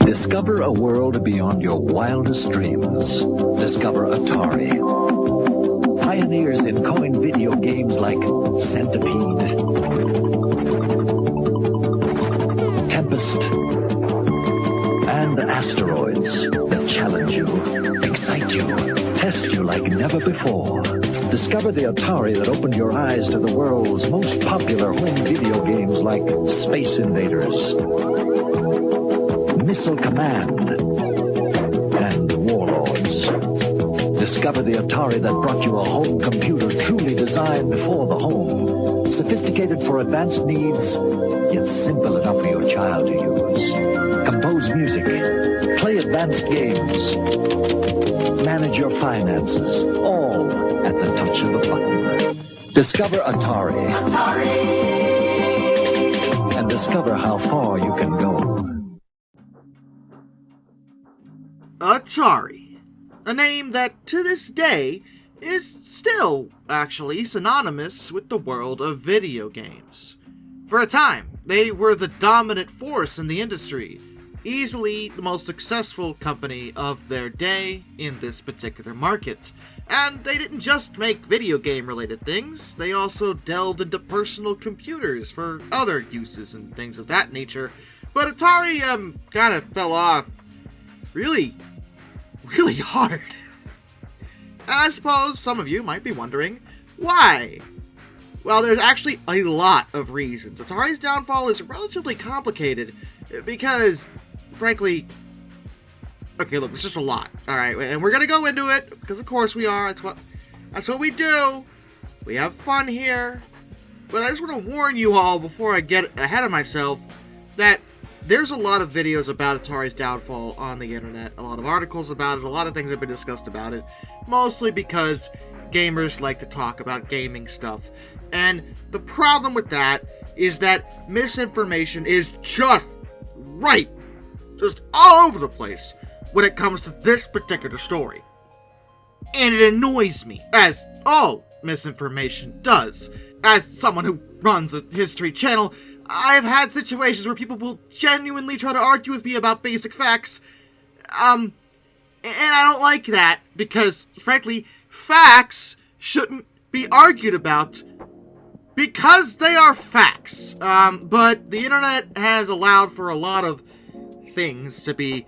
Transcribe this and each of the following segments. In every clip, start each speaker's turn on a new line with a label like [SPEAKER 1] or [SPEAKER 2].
[SPEAKER 1] Discover a world beyond your wildest dreams. Discover Atari. Pioneers in coined video games like Centipede, Tempest, and Asteroids that challenge you, excite you, test you like never before. Discover the Atari that opened your eyes to the world's most popular home video games like Space Invaders, Missile Command, and Warlords. Discover the Atari that brought you a home computer truly designed for the home. Sophisticated for advanced needs, yet simple enough for your child to use. Compose music, play advanced games, manage your finances, all at the touch of a button. Discover Atari. And discover how far you can go.
[SPEAKER 2] Atari. A name that, to this day, is still, actually, synonymous with the world of video games. For a time, they were the dominant force in the industry, easily the most successful company of their day in this particular market. And they didn't just make video game-related things, they also delved into personal computers for other uses and things of that nature. But Atari, kind of fell off really hard. And I suppose some of you might be wondering, why? Well, there's actually a lot of reasons. Atari's downfall is relatively complicated, because, frankly, okay, look, it's just a lot, alright, and we're gonna go into it, because of course we are, that's what we do, we have fun here, but I just want to warn you all, before I get ahead of myself, that there's a lot of videos about Atari's downfall on the internet, a lot of articles about it, a lot of things have been discussed about it, mostly because gamers like to talk about gaming stuff. And the problem with that is that misinformation is just all over the place when it comes to this particular story. And it annoys me, as all misinformation does. As someone who runs a history channel, I've had situations where people will genuinely try to argue with me about basic facts, and I don't like that, because, frankly, facts shouldn't be argued about, because they are facts. But the internet has allowed for a lot of things to be,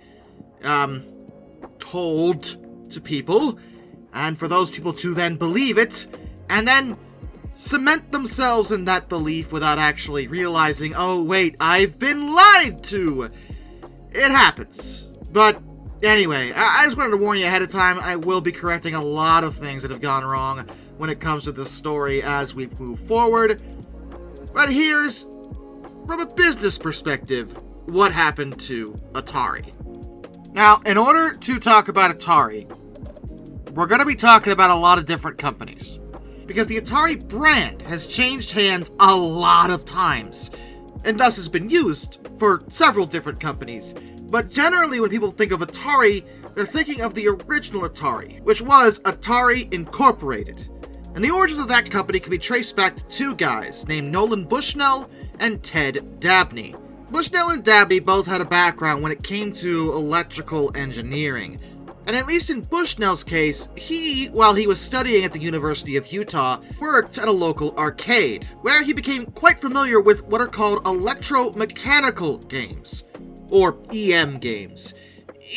[SPEAKER 2] told to people, and for those people to then believe it, and then cement themselves in that belief without actually realizing, oh wait, I've been lied to! It happens. But anyway, I just wanted to warn you ahead of time, I will be correcting a lot of things that have gone wrong when it comes to this story as we move forward. But here's, from a business perspective, what happened to Atari. Now, in order to talk about Atari, we're going to be talking about a lot of different companies, because the Atari brand has changed hands a lot of times, and thus has been used for several different companies. But generally, when people think of Atari, they're thinking of the original Atari, which was Atari Incorporated. And the origins of that company can be traced back to two guys named Nolan Bushnell and Ted Dabney. Bushnell and Dabney both had a background when it came to electrical engineering. And at least in Bushnell's case, he, while he was studying at the University of Utah, worked at a local arcade, where he became quite familiar with what are called electromechanical games, or EM games.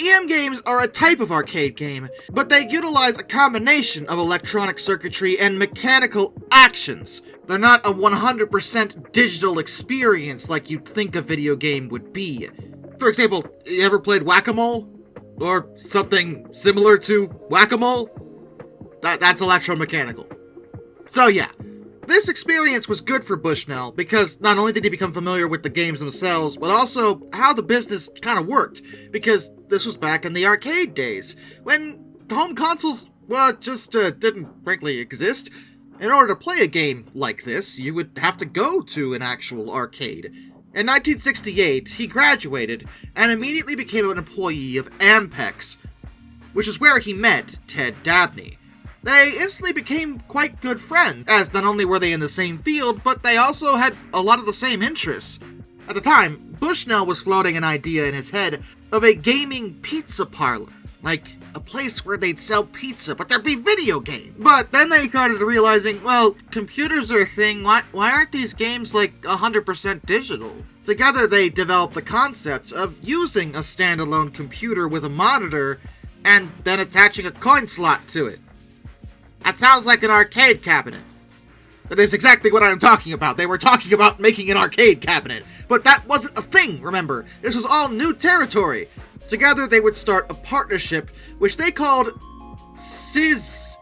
[SPEAKER 2] EM games are a type of arcade game, but they utilize a combination of electronic circuitry and mechanical actions. They're not a 100% digital experience like you'd think a video game would be. For example, you ever played Whack-A-Mole? Or something similar to Whack-A-Mole? That's electromechanical. So yeah, this experience was good for Bushnell because not only did he become familiar with the games themselves, but also how the business kind of worked, because this was back in the arcade days, when home consoles, well, just didn't frankly exist. In order to play a game like this, you would have to go to an actual arcade. In 1968, he graduated and immediately became an employee of Ampex, which is where he met Ted Dabney. They instantly became quite good friends, as not only were they in the same field, but they also had a lot of the same interests. At the time, Bushnell was floating an idea in his head of a gaming pizza parlor, like a place where they'd sell pizza, but there'd be video games. But then they started realizing, well, computers are a thing, why aren't these games like 100% digital? Together they developed the concept of using a standalone computer with a monitor and then attaching a coin slot to it. That sounds like an arcade cabinet. That is exactly what I'm talking about. They were talking about making an arcade cabinet. But that wasn't a thing, remember. This was all new territory. Together they would start a partnership, which they called Syzygy.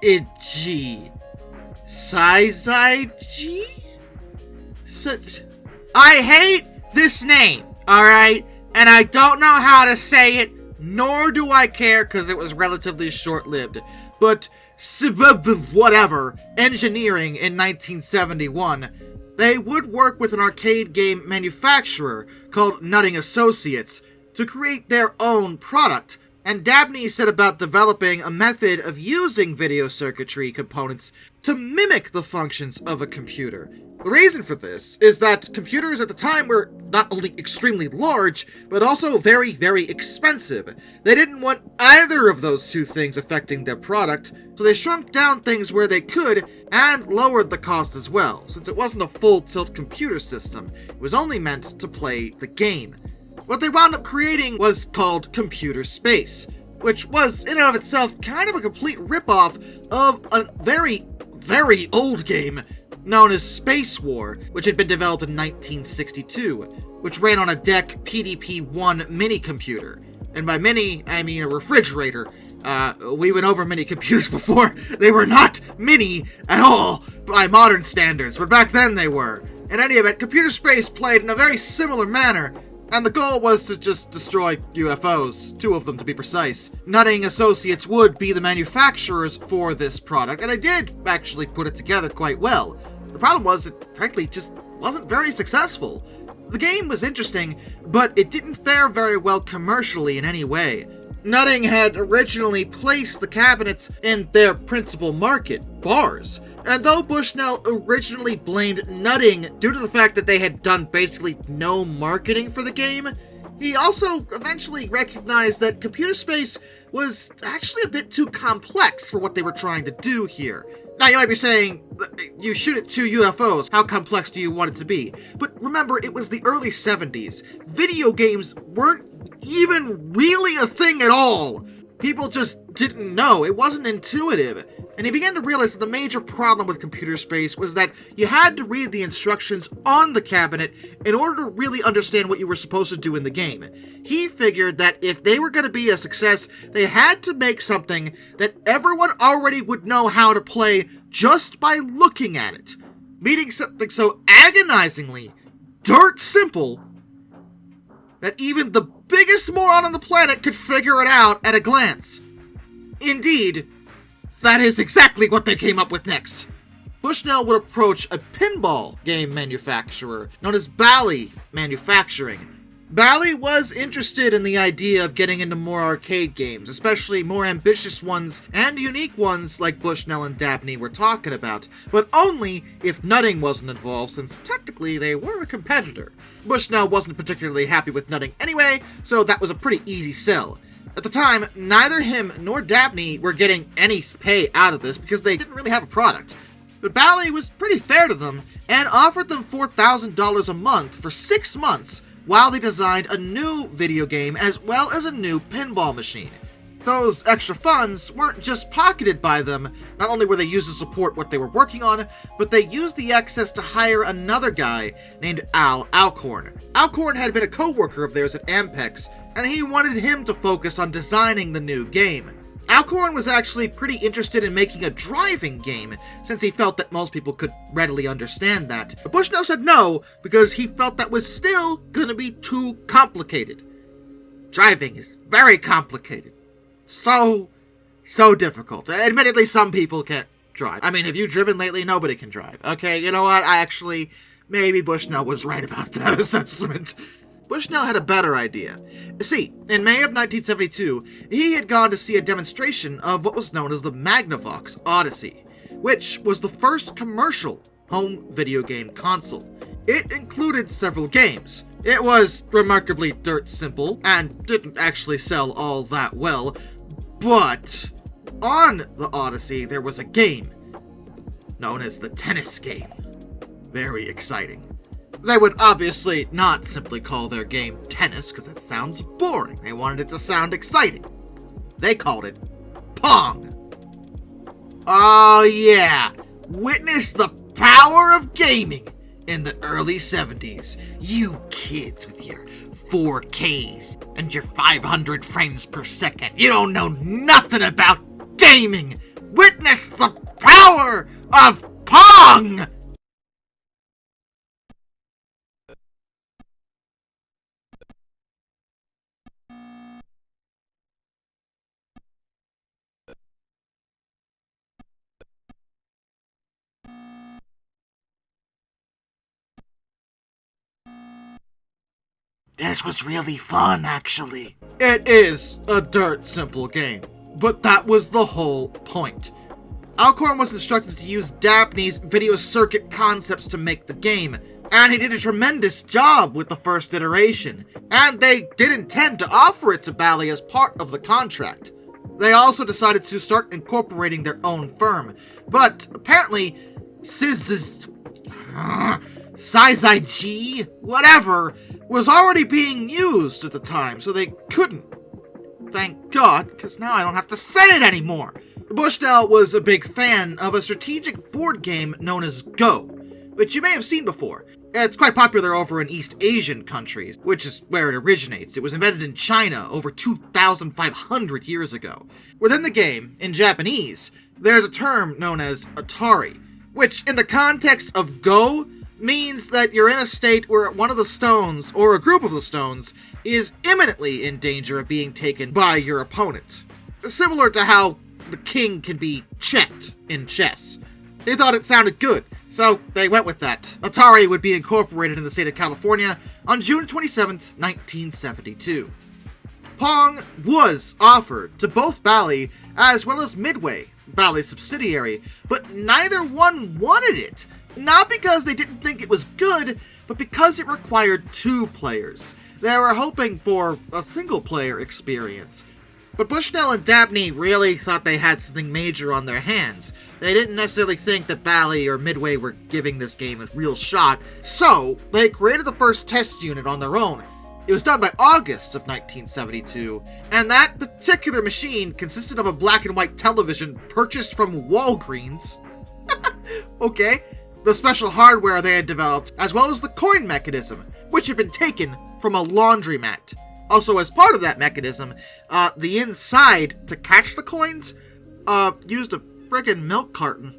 [SPEAKER 2] Syzygy? I hate this name, alright? And I don't know how to say it, nor do I care because it was relatively short-lived. But whatever, engineering in 1971, they would work with an arcade game manufacturer called Nutting Associates to create their own product, and Dabney set about developing a method of using video circuitry components to mimic the functions of a computer. The reason for this is that computers at the time were not only extremely large, but also very, very expensive. They didn't want either of those two things affecting their product, so they shrunk down things where they could and lowered the cost as well, since it wasn't a full-tilt computer system. It was only meant to play the game. What they wound up creating was called Computer Space, which was, in and of itself, kind of a complete ripoff of a very, very old game known as Space War, which had been developed in 1962, which ran on a DEC PDP-1 mini-computer. And by mini, I mean a refrigerator. We went over mini computers before. They were not mini at all by modern standards, but back then they were. In any event, Computer Space played in a very similar manner, and the goal was to just destroy UFOs, 2 of them to be precise. Nutting Associates would be the manufacturers for this product, and they did actually put it together quite well. The problem was, it frankly just wasn't very successful. The game was interesting, but it didn't fare very well commercially in any way. Nutting had originally placed the cabinets in their principal market, bars. And though Bushnell originally blamed Nutting due to the fact that they had done basically no marketing for the game, he also eventually recognized that Computer Space was actually a bit too complex for what they were trying to do here. Now you might be saying, you shoot at 2 UFOs, how complex do you want it to be? But remember, it was the early 70s. Video games weren't even really a thing at all. People just didn't know. It wasn't intuitive. And he began to realize that the major problem with Computer Space was that you had to read the instructions on the cabinet in order to really understand what you were supposed to do in the game. He figured that if they were going to be a success, they had to make something that everyone already would know how to play just by looking at it. Meaning something so agonizingly dirt simple that even the biggest moron on the planet could figure it out at a glance. Indeed, that is exactly what they came up with next. Bushnell would approach a pinball game manufacturer known as Bally Manufacturing. Bally was interested in the idea of getting into more arcade games, especially more ambitious ones and unique ones like Bushnell and Dabney were talking about, but only if Nutting wasn't involved, since technically they were a competitor. Bushnell wasn't particularly happy with Nutting anyway, so that was a pretty easy sell. At the time, neither him nor Dabney were getting any pay out of this because they didn't really have a product. But Bally was pretty fair to them and offered them $4,000 a month for 6 months while they designed a new video game as well as a new pinball machine. Those extra funds weren't just pocketed by them. Not only were they used to support what they were working on, but they used the excess to hire another guy named Al Alcorn. Alcorn had been a co-worker of theirs at Ampex, and he wanted him to focus on designing the new game. Alcorn was actually pretty interested in making a driving game, since he felt that most people could readily understand that. But Bushnell said no, because he felt that was still gonna be too complicated. Driving is very complicated. So difficult. Admittedly, some people can't drive. I mean, have you driven lately? Nobody can drive. Okay, you know what? Maybe Bushnell was right about that assessment. Bushnell had a better idea. See, in May of 1972, he had gone to see a demonstration of what was known as the Magnavox Odyssey, which was the first commercial home video game console. It included several games, It was remarkably dirt simple, and didn't actually sell all that well, but on the Odyssey there was a game known as the tennis game. Very exciting. They would obviously not simply call their game tennis, because that sounds boring. They wanted it to sound exciting. They called it Pong. Oh yeah, witness the power of gaming in the early 70s. You kids with your 4Ks and your 500 frames per second. You don't know nothing about gaming. Witness the power of Pong! This was really fun, actually. It is a dirt simple game, but that was the whole point. Alcorn was instructed to use Dabney's video circuit concepts to make the game, and he did a tremendous job with the first iteration, and they did intend to offer it to Bally as part of the contract. They also decided to start incorporating their own firm, but apparently Sizig, whatever, was already being used at the time, so they couldn't. Thank God, because now I don't have to say it anymore. Bushnell was a big fan of a strategic board game known as Go, which you may have seen before. It's quite popular over in East Asian countries, which is where it originates. It was invented in China over 2,500 years ago. Within the game, in Japanese, there's a term known as Atari, which in the context of Go means that you're in a state where one of the stones, or a group of the stones, is imminently in danger of being taken by your opponent. Similar to how the king can be checked in chess. They thought it sounded good, so they went with that. Atari would be incorporated in the state of California on June 27th, 1972. Pong was offered to both Bally as well as Midway, Bally's subsidiary, but neither one wanted it. Not because they didn't think it was good, but because it required 2 players. They were hoping for a single-player experience. But Bushnell and Dabney really thought they had something major on their hands. They didn't necessarily think that Bally or Midway were giving this game a real shot, so they created the first test unit on their own. It was done by August of 1972, and that particular machine consisted of a black and white television purchased from Walgreens. Okay. The special hardware they had developed, as well as the coin mechanism, which had been taken from a laundromat. Also, as part of that mechanism, the inside, to catch the coins, used a friggin' milk carton.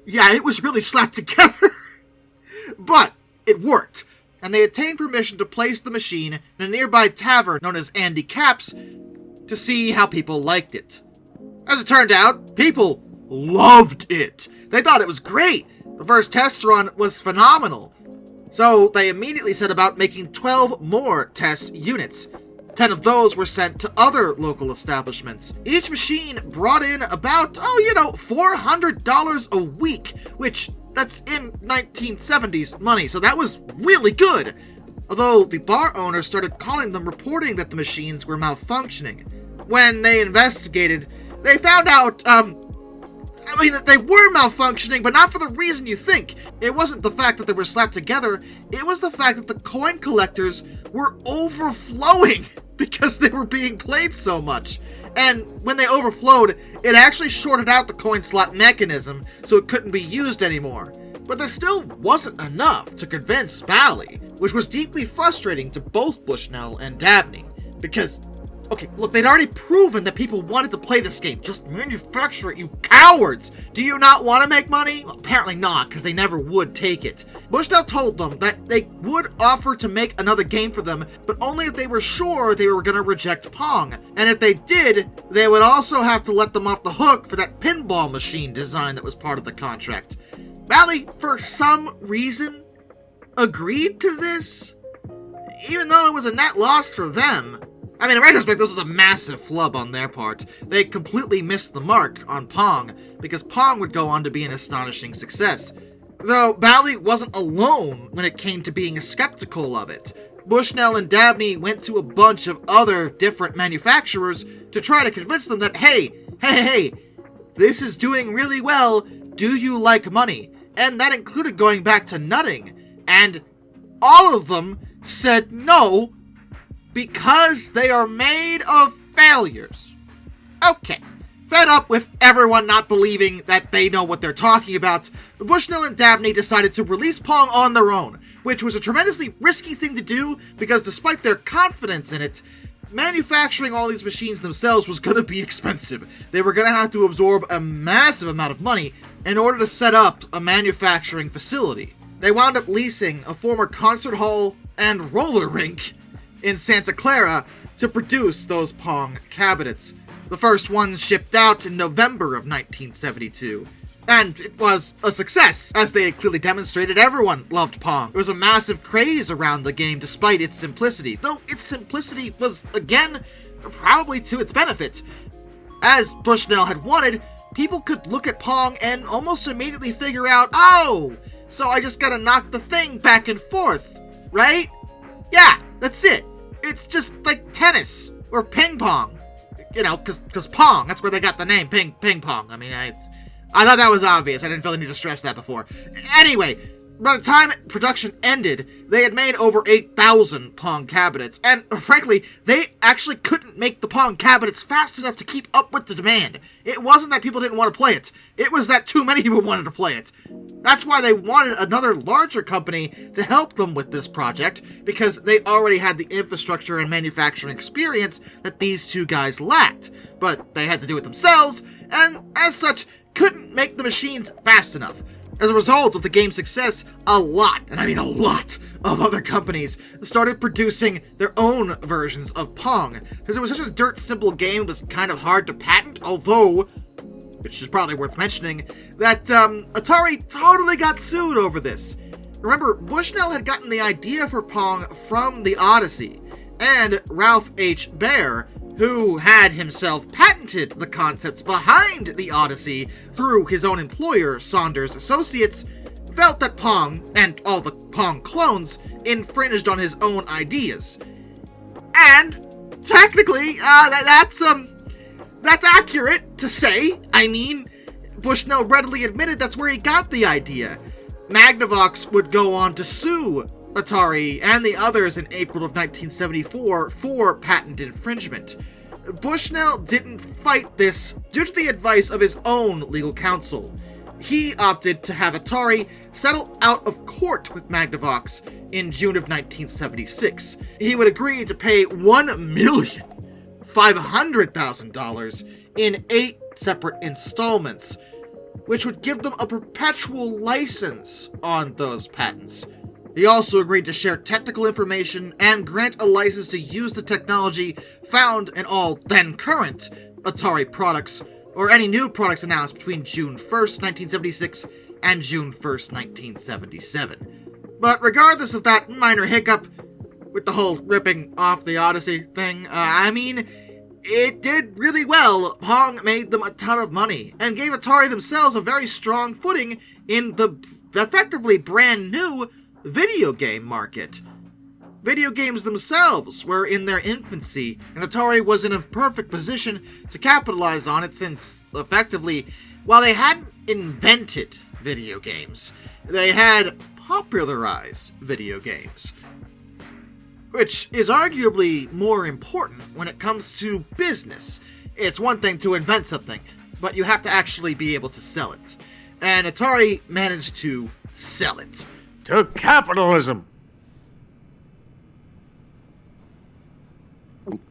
[SPEAKER 2] Yeah, it was really slapped together. But it worked, and they obtained permission to place the machine in a nearby tavern known as Andy Cap's to see how people liked it. As it turned out, people loved it. They thought it was great. The first test run was phenomenal. So they immediately set about making 12 more test units. 10 of those were sent to other local establishments. Each machine brought in about, $400 a week, which that's in 1970s money, so that was really good. Although the bar owner started calling them, reporting that the machines were malfunctioning. When they investigated, they found out, that they were malfunctioning, but not for the reason you think. It wasn't the fact that they were slapped together, it was the fact that the coin collectors were overflowing because they were being played so much. And when they overflowed, it actually shorted out the coin slot mechanism, so it couldn't be used anymore. But there still wasn't enough to convince Bally, which was deeply frustrating to both Bushnell and Dabney, because okay, look, they'd already proven that people wanted to play this game. Just manufacture it, you cowards! Do you not want to make money? Well, apparently not, because they never would take it. Bushnell told them that they would offer to make another game for them, but only if they were sure they were going to reject Pong. And if they did, they would also have to let them off the hook for that pinball machine design that was part of the contract. Bally, for some reason, agreed to this, even though it was a net loss for them. I mean, in retrospect, this was a massive flub on their part. They completely missed the mark on Pong, because Pong would go on to be an astonishing success. Though Bally wasn't alone when it came to being skeptical of it. Bushnell and Dabney went to a bunch of other different manufacturers to try to convince them that, hey, this is doing really well, do you like money? And that included going back to nutting. And all of them said no, because they are made of failures. Okay, fed up with everyone not believing that they know what they're talking about, Bushnell and Dabney decided to release Pong on their own, which was a tremendously risky thing to do because despite their confidence in it, manufacturing all these machines themselves was going to be expensive. They were going to have to absorb a massive amount of money in order to set up a manufacturing facility. They wound up leasing a former concert hall and roller rink in Santa Clara to produce those Pong cabinets. The first ones shipped out in November of 1972. And it was a success, as they had clearly demonstrated. Everyone loved Pong. There was a massive craze around the game despite its simplicity, though its simplicity was, again, probably to its benefit. As Bushnell had wanted, people could look at Pong and almost immediately figure out, oh, so I just gotta knock the thing back and forth, right? Yeah, that's it. It's just like tennis or ping pong. You know, cause Pong, that's where they got the name, ping pong. I mean, I thought that was obvious. I didn't really need to stress that before. Anyway, by the time production ended, they had made over 8,000 Pong cabinets, and frankly, they actually couldn't make the Pong cabinets fast enough to keep up with the demand. It wasn't that people didn't want to play it. It was that too many people wanted to play it. That's why they wanted another larger company to help them with this project, because they already had the infrastructure and manufacturing experience that these two guys lacked. But they had to do it themselves, and as such, couldn't make the machines fast enough. As a result of the game's success, a lot, and I mean a lot, of other companies started producing their own versions of Pong, because it was such a dirt simple game, it was kind of hard to patent, although, which is probably worth mentioning, that Atari totally got sued over this. Remember, Bushnell had gotten the idea for Pong from the Odyssey, and Ralph H. Baer, who had himself patented the concepts behind the Odyssey through his own employer, Saunders Associates, felt that Pong, and all the Pong clones, infringed on his own ideas. And, technically, that's accurate to say. I mean, Bushnell readily admitted that's where he got the idea. Magnavox would go on to sue Atari and the others in April of 1974 for patent infringement. Bushnell didn't fight this due to the advice of his own legal counsel. He opted to have Atari settle out of court with Magnavox in June of 1976. He would agree to pay $1,500,000 in 8 separate installments, which would give them a perpetual license on those patents. He also agreed to share technical information and grant a license to use the technology found in all then-current Atari products, or any new products announced between June 1st, 1976 and June 1st, 1977. But regardless of that minor hiccup with the whole ripping off the Odyssey thing, I mean, it did really well. Pong made them a ton of money, and gave Atari themselves a very strong footing in the effectively brand new video game market. Video games themselves were in their infancy, and Atari was in a perfect position to capitalize on it since, effectively, while they hadn't invented video games, they had popularized video games. Which is arguably more important when it comes to business. It's one thing to invent something, but you have to actually be able to sell it. And Atari managed to sell it.
[SPEAKER 3] To capitalism.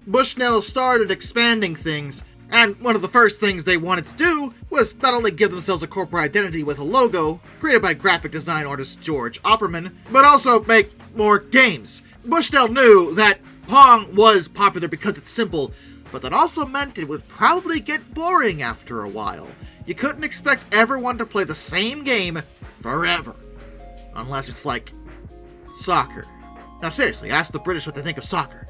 [SPEAKER 2] Bushnell started expanding things, and one of the first things they wanted to do was not only give themselves a corporate identity with a logo, created by graphic design artist George Opperman, but also make more games. Bushnell knew that Pong was popular because it's simple, but that also meant it would probably get boring after a while. You couldn't expect everyone to play the same game forever. Unless it's like soccer. Now seriously, ask the British what they think of soccer.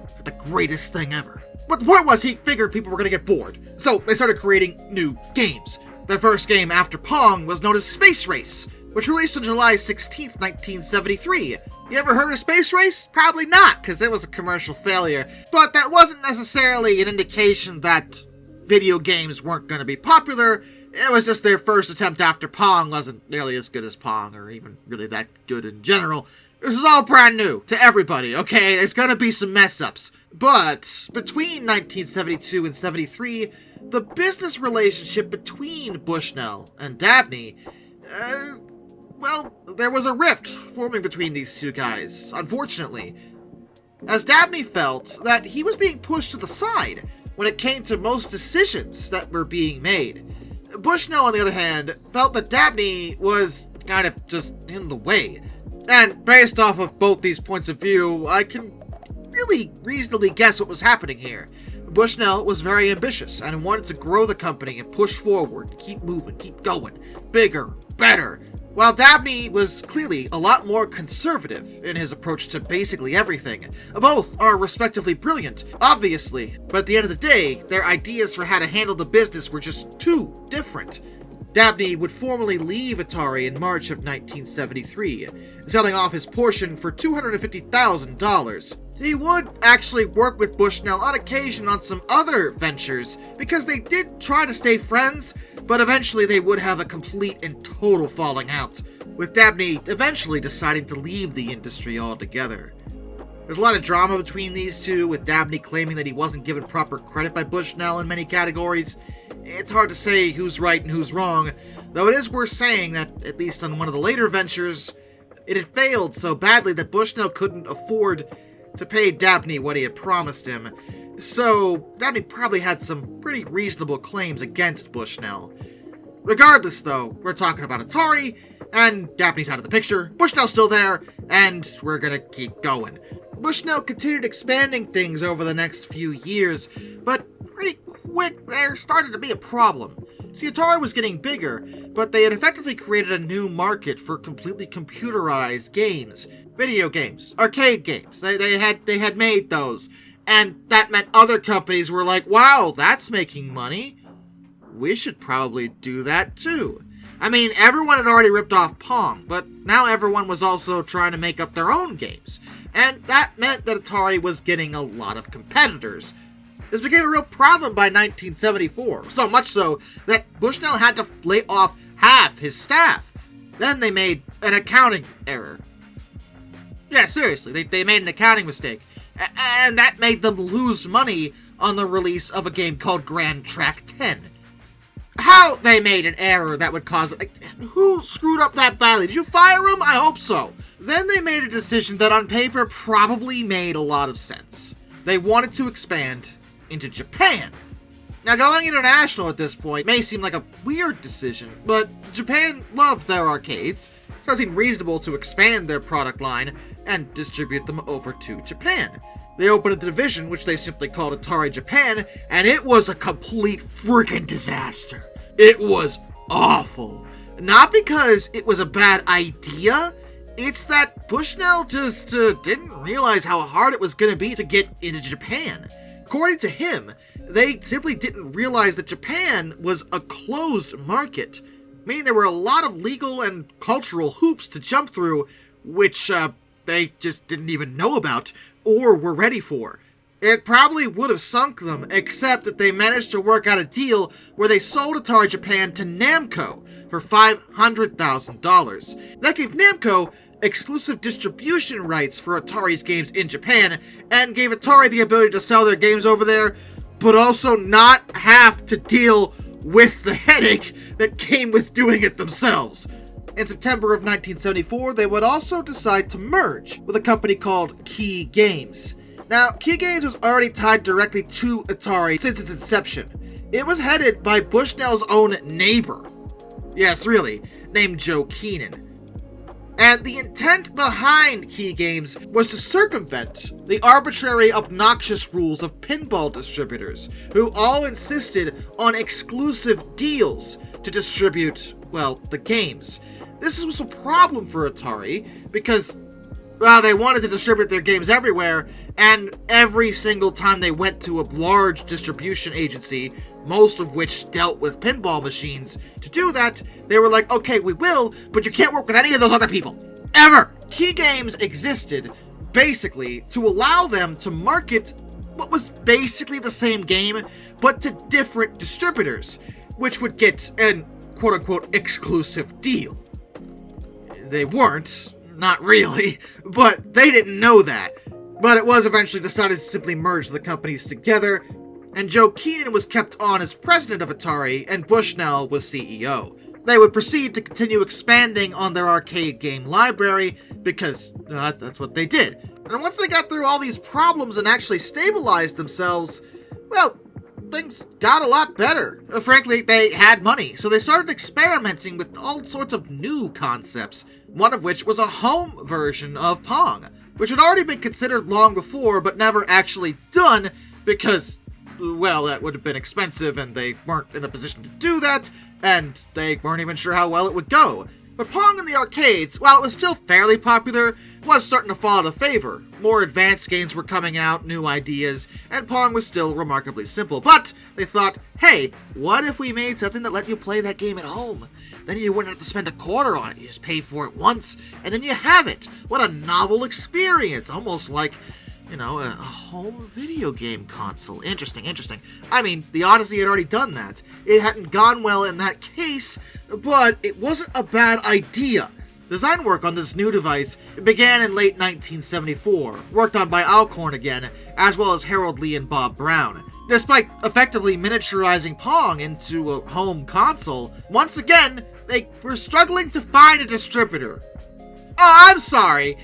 [SPEAKER 2] It's the greatest thing ever. But the point was, he figured people were going to get bored. So they started creating new games. The first game after Pong was known as Space Race, which released on July 16th, 1973. You ever heard of Space Race? Probably not, because it was a commercial failure, but that wasn't necessarily an indication that video games weren't going to be popular. It was just their first attempt after Pong wasn't nearly as good as Pong, or even really that good in general. This is all brand new to everybody, okay? There's gonna be some mess-ups. But between 1972 and 73, the business relationship between Bushnell and Dabney, well, there was a rift forming between these two guys, unfortunately, as Dabney felt that he was being pushed to the side when it came to most decisions that were being made. Bushnell, on the other hand, felt that Dabney was kind of just in the way. And based off of both these points of view, I can really reasonably guess what was happening here. Bushnell was very ambitious and wanted to grow the company and push forward, keep moving, keep going, bigger, better, while Dabney was clearly a lot more conservative in his approach to basically everything. Both are respectively brilliant, obviously, but at the end of the day, their ideas for how to handle the business were just too different. Dabney would formally leave Atari in March of 1973, selling off his portion for $250,000. He would actually work with Bushnell on occasion on some other ventures, because they did try to stay friends, but eventually they would have a complete and total falling out, with Dabney eventually deciding to leave the industry altogether. There's a lot of drama between these two, with Dabney claiming that he wasn't given proper credit by Bushnell in many categories. It's hard to say who's right and who's wrong, though it is worth saying that, at least on one of the later ventures, it had failed so badly that Bushnell couldn't afford to pay Dabney what he had promised him, so Dabney probably had some pretty reasonable claims against Bushnell. Regardless, though, we're talking about Atari, and Dabney's out of the picture, Bushnell's still there, and we're gonna keep going. Bushnell continued expanding things over the next few years, but pretty quick there started to be a problem. See, Atari was getting bigger, but they had effectively created a new market for completely computerized games. Video games, arcade games, they had made those, and that meant other companies were like, wow, that's making money. We should probably do that too. I mean, everyone had already ripped off Pong, but now everyone was also trying to make up their own games, and that meant that Atari was getting a lot of competitors. This became a real problem by 1974, so much so that Bushnell had to lay off half his staff. Then they made an accounting error. Yeah, seriously, they made an accounting mistake, and that made them lose money on the release of a game called Grand Track 10. How they made an error that would cause it? Who screwed up that badly? Did you fire him? I hope so. Then they made a decision that on paper probably made a lot of sense. They wanted to expand into Japan. Now, going international at this point may seem like a weird decision, but Japan loved their arcades, so it seemed reasonable to expand their product line and distribute them over to Japan. They opened a division which they simply called Atari Japan, and it was a complete freaking disaster. It was awful. Not because it was a bad idea, it's that Bushnell just didn't realize how hard it was going to be to get into Japan. According to him, they simply didn't realize that Japan was a closed market, meaning there were a lot of legal and cultural hoops to jump through, which they just didn't even know about or were ready for. It probably would have sunk them, except that they managed to work out a deal where they sold Atari Japan to Namco for $500,000. That gave Namco exclusive distribution rights for Atari's games in Japan, and gave Atari the ability to sell their games over there, but also not have to deal with the headache that came with doing it themselves. In September of 1974, they would also decide to merge with a company called Key Games. Now, Key Games was already tied directly to Atari since its inception. It was headed by Bushnell's own neighbor. Yes, really, named Joe Keenan. And the intent behind Key Games was to circumvent the arbitrary, obnoxious rules of pinball distributors, who all insisted on exclusive deals to distribute, well, the games. This was a problem for Atari, because Well, they wanted to distribute their games everywhere, and every single time they went to a large distribution agency, most of which dealt with pinball machines, to do that, they were like, okay, we will, but you can't work with any of those other people. Ever! Key Games existed, basically, to allow them to market what was basically the same game, but to different distributors, which would get an quote-unquote exclusive deal. They weren't. Not really, but they didn't know that. But it was eventually decided to simply merge the companies together, and Joe Keenan was kept on as president of Atari, and Bushnell was CEO. They would proceed to continue expanding on their arcade game library, because that's what they did. And once they got through all these problems and actually stabilized themselves, well, things got a lot better. Frankly, they had money, so they started experimenting with all sorts of new concepts, one of which was a home version of Pong, which had already been considered long before, but never actually done, because, well, that would have been expensive, and they weren't in a position to do that, and they weren't even sure how well it would go. But Pong in the arcades, while it was still fairly popular, was starting to fall out of favor. More advanced games were coming out, new ideas, and Pong was still remarkably simple. But they thought, hey, what if we made something that let you play that game at home? Then you wouldn't have to spend a quarter on it. You just pay for it once, and then you have it. What a novel experience. Almost like, a home video game console. Interesting. I mean, the Odyssey had already done that. It hadn't gone well in that case, but it wasn't a bad idea. Design work on this new device began in late 1974, worked on by Alcorn again, as well as Harold Lee and Bob Brown. Despite effectively miniaturizing Pong into a home console, once again, they were struggling to find a distributor. Oh, I'm sorry.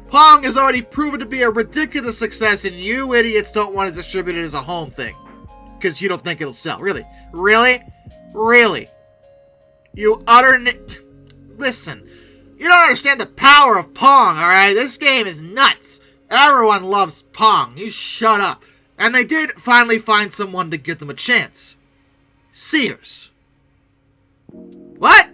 [SPEAKER 2] Pong has already proven to be a ridiculous success, and you idiots don't want to distribute it as a home thing. Because you don't think it'll sell. Really? You utter Listen, you don't understand the power of Pong, alright? This game is nuts. Everyone loves Pong. You shut up. And they did finally find someone to give them a chance. Sears. What?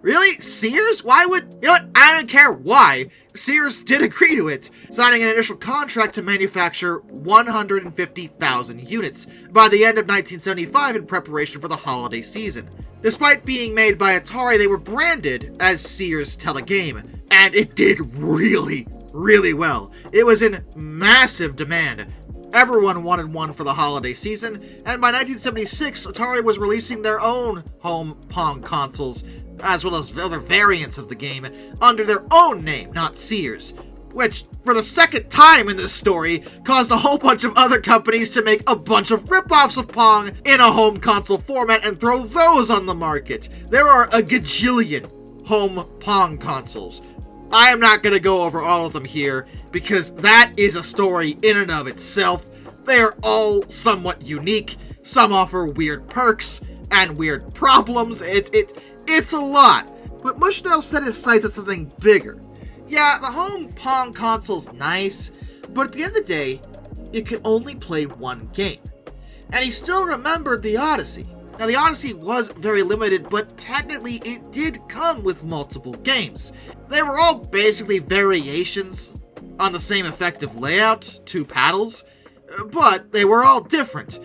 [SPEAKER 2] Really? Sears? Why would... You know what? I don't care why. Sears did agree to it, signing an initial contract to manufacture 150,000 units by the end of 1975 in preparation for the holiday season. Despite being made by Atari, they were branded as Sears Telegame, and it did really well. It was in massive demand. Everyone wanted one for the holiday season, and by 1976, Atari was releasing their own home Pong consoles, as well as other variants of the game, under their own name, not Sears. Which, for the second time in this story, caused a whole bunch of other companies to make a bunch of rip-offs of Pong in a home console format and throw those on the market. There are a gajillion home Pong consoles. I am not going to go over all of them here, because that is a story in and of itself. They are all somewhat unique. Some offer weird perks and weird problems. It's a lot. But Bushnell set his sights on something bigger. Yeah, the home Pong console's nice, but at the end of the day, you can only play one game. And he still remembered the Odyssey. Now, the Odyssey was very limited, but technically it did come with multiple games. They were all basically variations on the same effective layout, 2 paddles, but they were all different.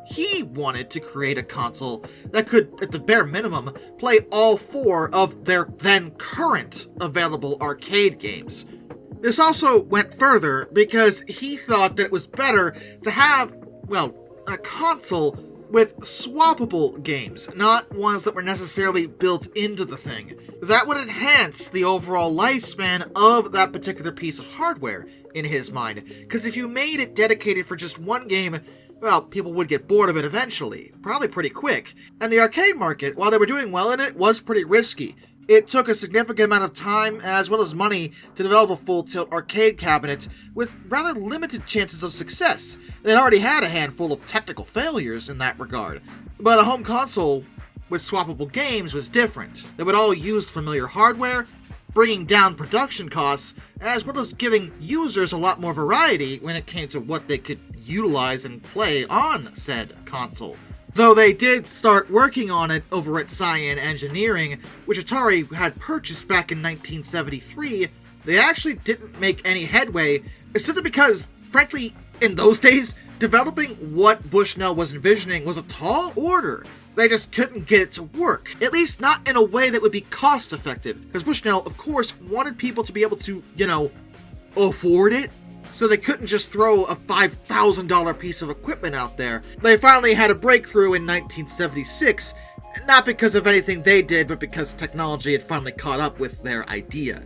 [SPEAKER 2] He wanted to create a console that could, at the bare minimum, play all 4 of their then current available arcade games. This also went further because he thought that it was better to have, well, a console with swappable games, not ones that were necessarily built into the thing. That would enhance the overall lifespan of that particular piece of hardware, in his mind, because if you made it dedicated for just one game, well, people would get bored of it eventually, probably pretty quick. And the arcade market, while they were doing well in it, was pretty risky. It took a significant amount of time, as well as money, to develop a full-tilt arcade cabinet with rather limited chances of success. They'd already had a handful of technical failures in that regard. But a home console with swappable games was different. They would all use familiar hardware, bringing down production costs, as well as giving users a lot more variety when it came to what they could utilize and play on said console. Though they did start working on it over at Cyan Engineering, which Atari had purchased back in 1973, they actually didn't make any headway, simply because, frankly, in those days, developing what Bushnell was envisioning was a tall order. They just couldn't get it to work, at least not in a way that would be cost-effective, because Bushnell, of course, wanted people to be able to, afford it, so they couldn't just throw a $5,000 piece of equipment out there. They finally had a breakthrough in 1976, not because of anything they did, but because technology had finally caught up with their idea.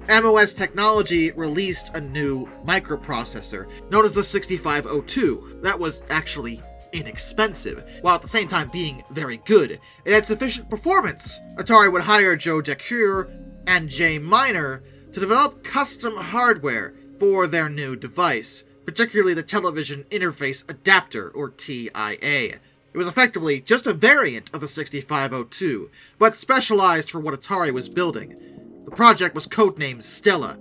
[SPEAKER 2] MOS Technology released a new microprocessor, known as the 6502, that was actually inexpensive, while at the same time being very good. It had sufficient performance. Atari would hire Joe Decour and Jay Miner to develop custom hardware for their new device, particularly the Television Interface Adapter, or TIA. It was effectively just a variant of the 6502, but specialized for what Atari was building. The project was codenamed Stella,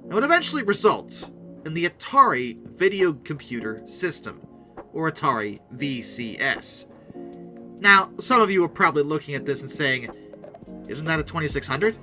[SPEAKER 2] and would eventually result in the Atari Video Computer System, or Atari VCS. Now, some of you are probably looking at this and saying, isn't that a 2600?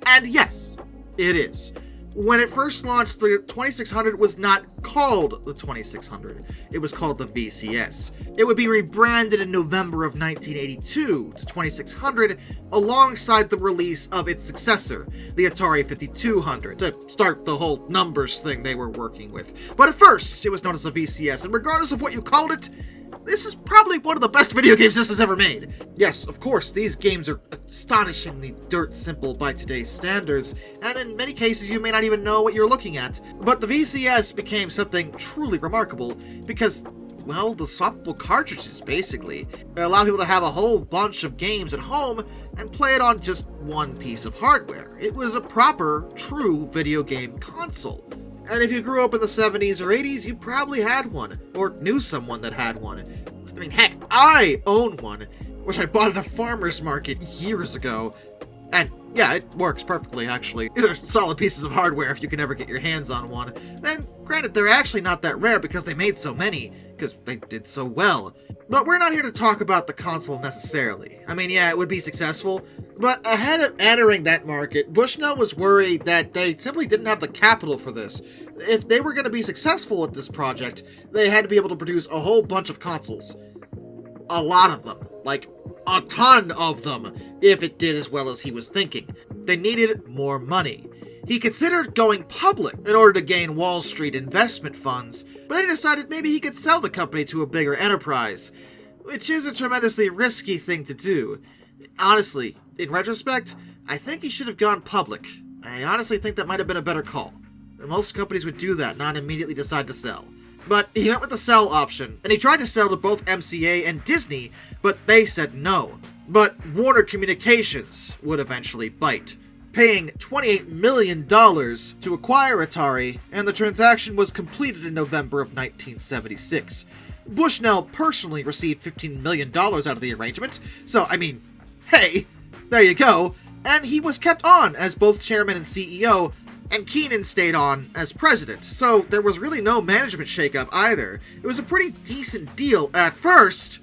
[SPEAKER 2] And yes, it is. When it first launched, the 2600 was not called the 2600. It was called the VCS. It would be rebranded in November of 1982 to 2600 alongside the release of its successor, the Atari 5200, to start the whole numbers thing they were working with. But at first, it was known as the VCS, and regardless of what you called it, this is probably one of the best video game systems ever made. Yes, of course, these games are astonishingly dirt simple by today's standards, and in many cases you may not even know what you're looking at. But the VCS became something truly remarkable because, well, the swappable cartridges, basically. They allow people to have a whole bunch of games at home and play it on just one piece of hardware. It was a proper, true video game console. And if you grew up in the 70s or 80s, you probably had one, or knew someone that had one. I mean, heck, I own one, which I bought at a farmer's market years ago. And yeah, it works perfectly, actually. These are solid pieces of hardware if you can ever get your hands on one. And granted, they're actually not that rare because they made so many, because they did so well. But we're not here to talk about the console necessarily. I mean, yeah, it would be successful, but ahead of entering that market, Bushnell was worried that they simply didn't have the capital for this. If they were going to be successful at this project, they had to be able to produce a whole bunch of consoles. A lot of them. Like, a ton of them, if it did as well as he was thinking. They needed more money. He considered going public in order to gain Wall Street investment funds, but then he decided maybe he could sell the company to a bigger enterprise, which is a tremendously risky thing to do. Honestly, in retrospect, I think he should have gone public. I honestly think that might have been a better call. Most companies would do that, not immediately decide to sell. But he went with the sell option, and he tried to sell to both MCA and Disney, but they said no. But Warner Communications would eventually bite, paying $28 million to acquire Atari, and the transaction was completed in November of 1976. Bushnell personally received $15 million out of the arrangement, so, I mean, hey, there you go. And he was kept on as both chairman and CEO, and Keenan stayed on as president, so there was really no management shakeup either. It was a pretty decent deal at first.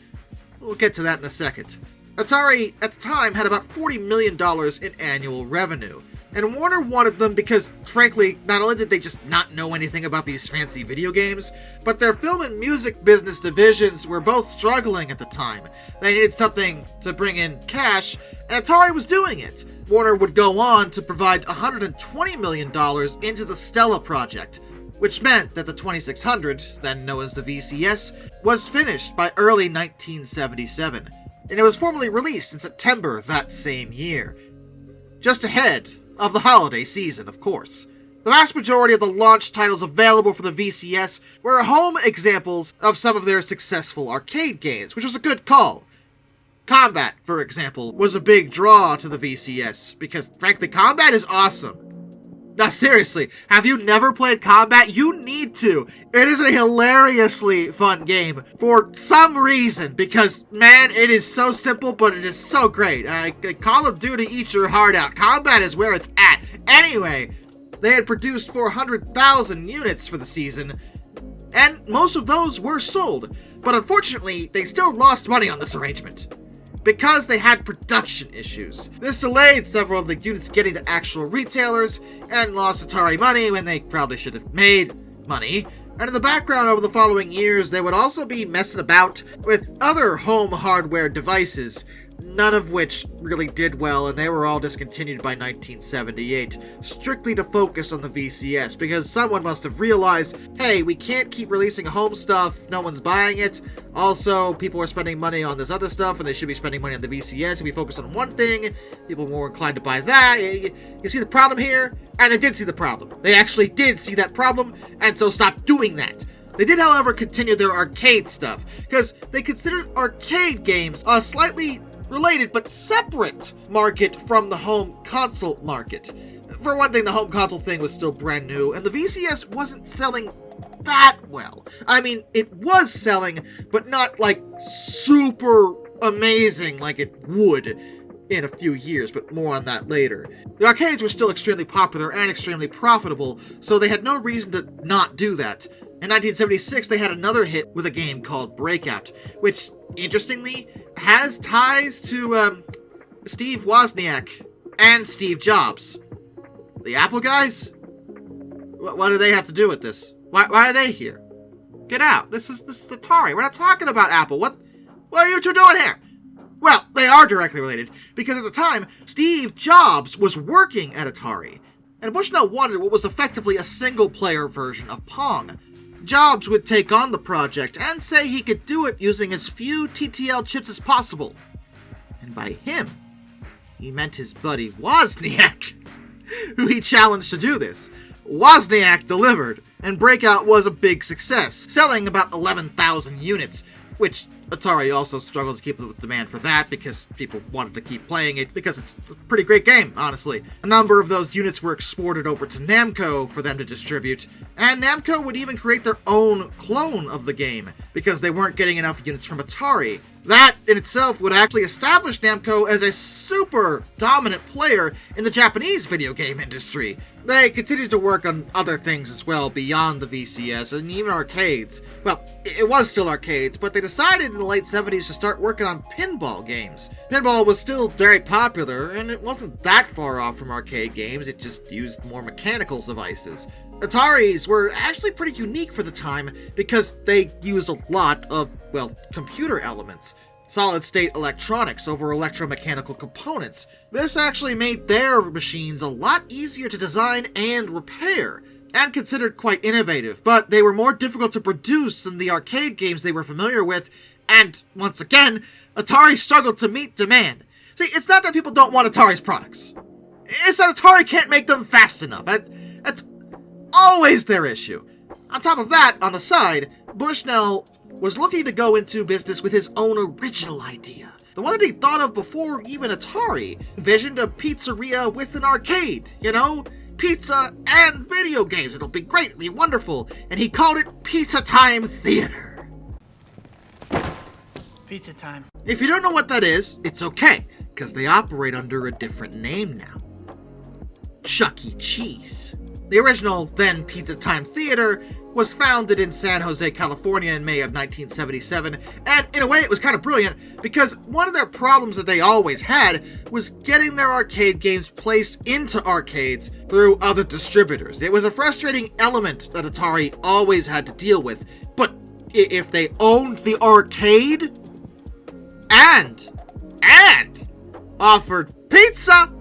[SPEAKER 2] We'll get to that in a second. Atari, at the time, had about $40 million in annual revenue, and Warner wanted them because, frankly, not only did they just not know anything about these fancy video games, but their film and music business divisions were both struggling at the time. They needed something to bring in cash, and Atari was doing it. Warner would go on to provide $120 million into the Stella project, which meant that the 2600, then known as the VCS, was finished by early 1977, and it was formally released in September that same year. Just ahead of the holiday season, of course. The vast majority of the launch titles available for the VCS were home examples of some of their successful arcade games, which was a good call. Combat, for example, was a big draw to the VCS, because, frankly, Combat is awesome. Now, seriously, have you never played Combat? You need to. It is a hilariously fun game, for some reason, because, man, it is so simple, but it is so great. Call of Duty eats your heart out. Combat is where it's at. Anyway, they had produced 400,000 units for the season, and most of those were sold, but unfortunately, they still lost money on this arrangement. because they had production issues. This delayed several of the units getting to actual retailers and lost Atari money when they probably should have made money. And in the background over the following years, they would also be messing about with other home hardware devices, none of which really did well, and they were all discontinued by 1978, strictly to focus on the VCS, because someone must have realized, hey, we can't keep releasing home stuff, no one's buying it. Also, people are spending money on this other stuff, and they should be spending money on the VCS. If we focus on one thing, people are more inclined to buy that. You see the problem here? And they did see the problem. They actually did see that problem, and so stopped doing that. They did, however, continue their arcade stuff, because they considered arcade games a slightly related but separate market from the home console market. For one thing, the home console thing was still brand new, and the VCS wasn't selling that well. I mean, it was selling, but not like super amazing like it would in a few years, but more on that later. The arcades were still extremely popular and extremely profitable, so they had no reason to not do that. In 1976, they had another hit with a game called Breakout, which, interestingly, has ties to Steve Wozniak and Steve Jobs. The Apple guys? What do they have to do with this? Why are they here? Get out. This is Atari. We're not talking about Apple. What are you two doing here? Well, they are directly related, because at the time, Steve Jobs was working at Atari, and Bushnell wanted what was effectively a single-player version of Pong. Jobs would take on the project and say he could do it using as few TTL chips as possible. And by him, he meant his buddy Wozniak, who he challenged to do this. Wozniak delivered, and Breakout was a big success, selling about 11,000 units, which Atari also struggled to keep up with demand for that because people wanted to keep playing it because it's a pretty great game, honestly. A number of those units were exported over to Namco for them to distribute, and Namco would even create their own clone of the game because they weren't getting enough units from Atari. That in itself would actually establish Namco as a super dominant player in the Japanese video game industry. They continued to work on other things as well beyond the VCS and even arcades. Well, it was still arcades, but they decided in the late 70s to start working on pinball games. Pinball was still very popular, and it wasn't that far off from arcade games, it just used more mechanical devices. Ataris were actually pretty unique for the time because they used a lot of, well, computer elements. Solid-state electronics over electromechanical components. This actually made their machines a lot easier to design and repair, and considered quite innovative, but they were more difficult to produce than the arcade games they were familiar with, and, once again, Atari struggled to meet demand. See, it's not that people don't want Atari's products. It's that Atari can't make them fast enough. That's always their issue. On top of that, on the side, Bushnell was looking to go into business with his own original idea. The one that he thought of before even Atari. Envisioned a pizzeria with an arcade, you know? Pizza and video games. It'll be great, it'll be wonderful. And he called it Pizza Time Theater.
[SPEAKER 4] Pizza Time.
[SPEAKER 2] If you don't know what that is, it's okay, because they operate under a different name now. Chuck E. Cheese. The original, then Pizza Time Theater, was founded in San Jose, California in May of 1977, and in a way it was kind of brilliant, because one of their problems that they always had was getting their arcade games placed into arcades through other distributors. It was a frustrating element that Atari always had to deal with, but if they owned the arcade and offered pizza,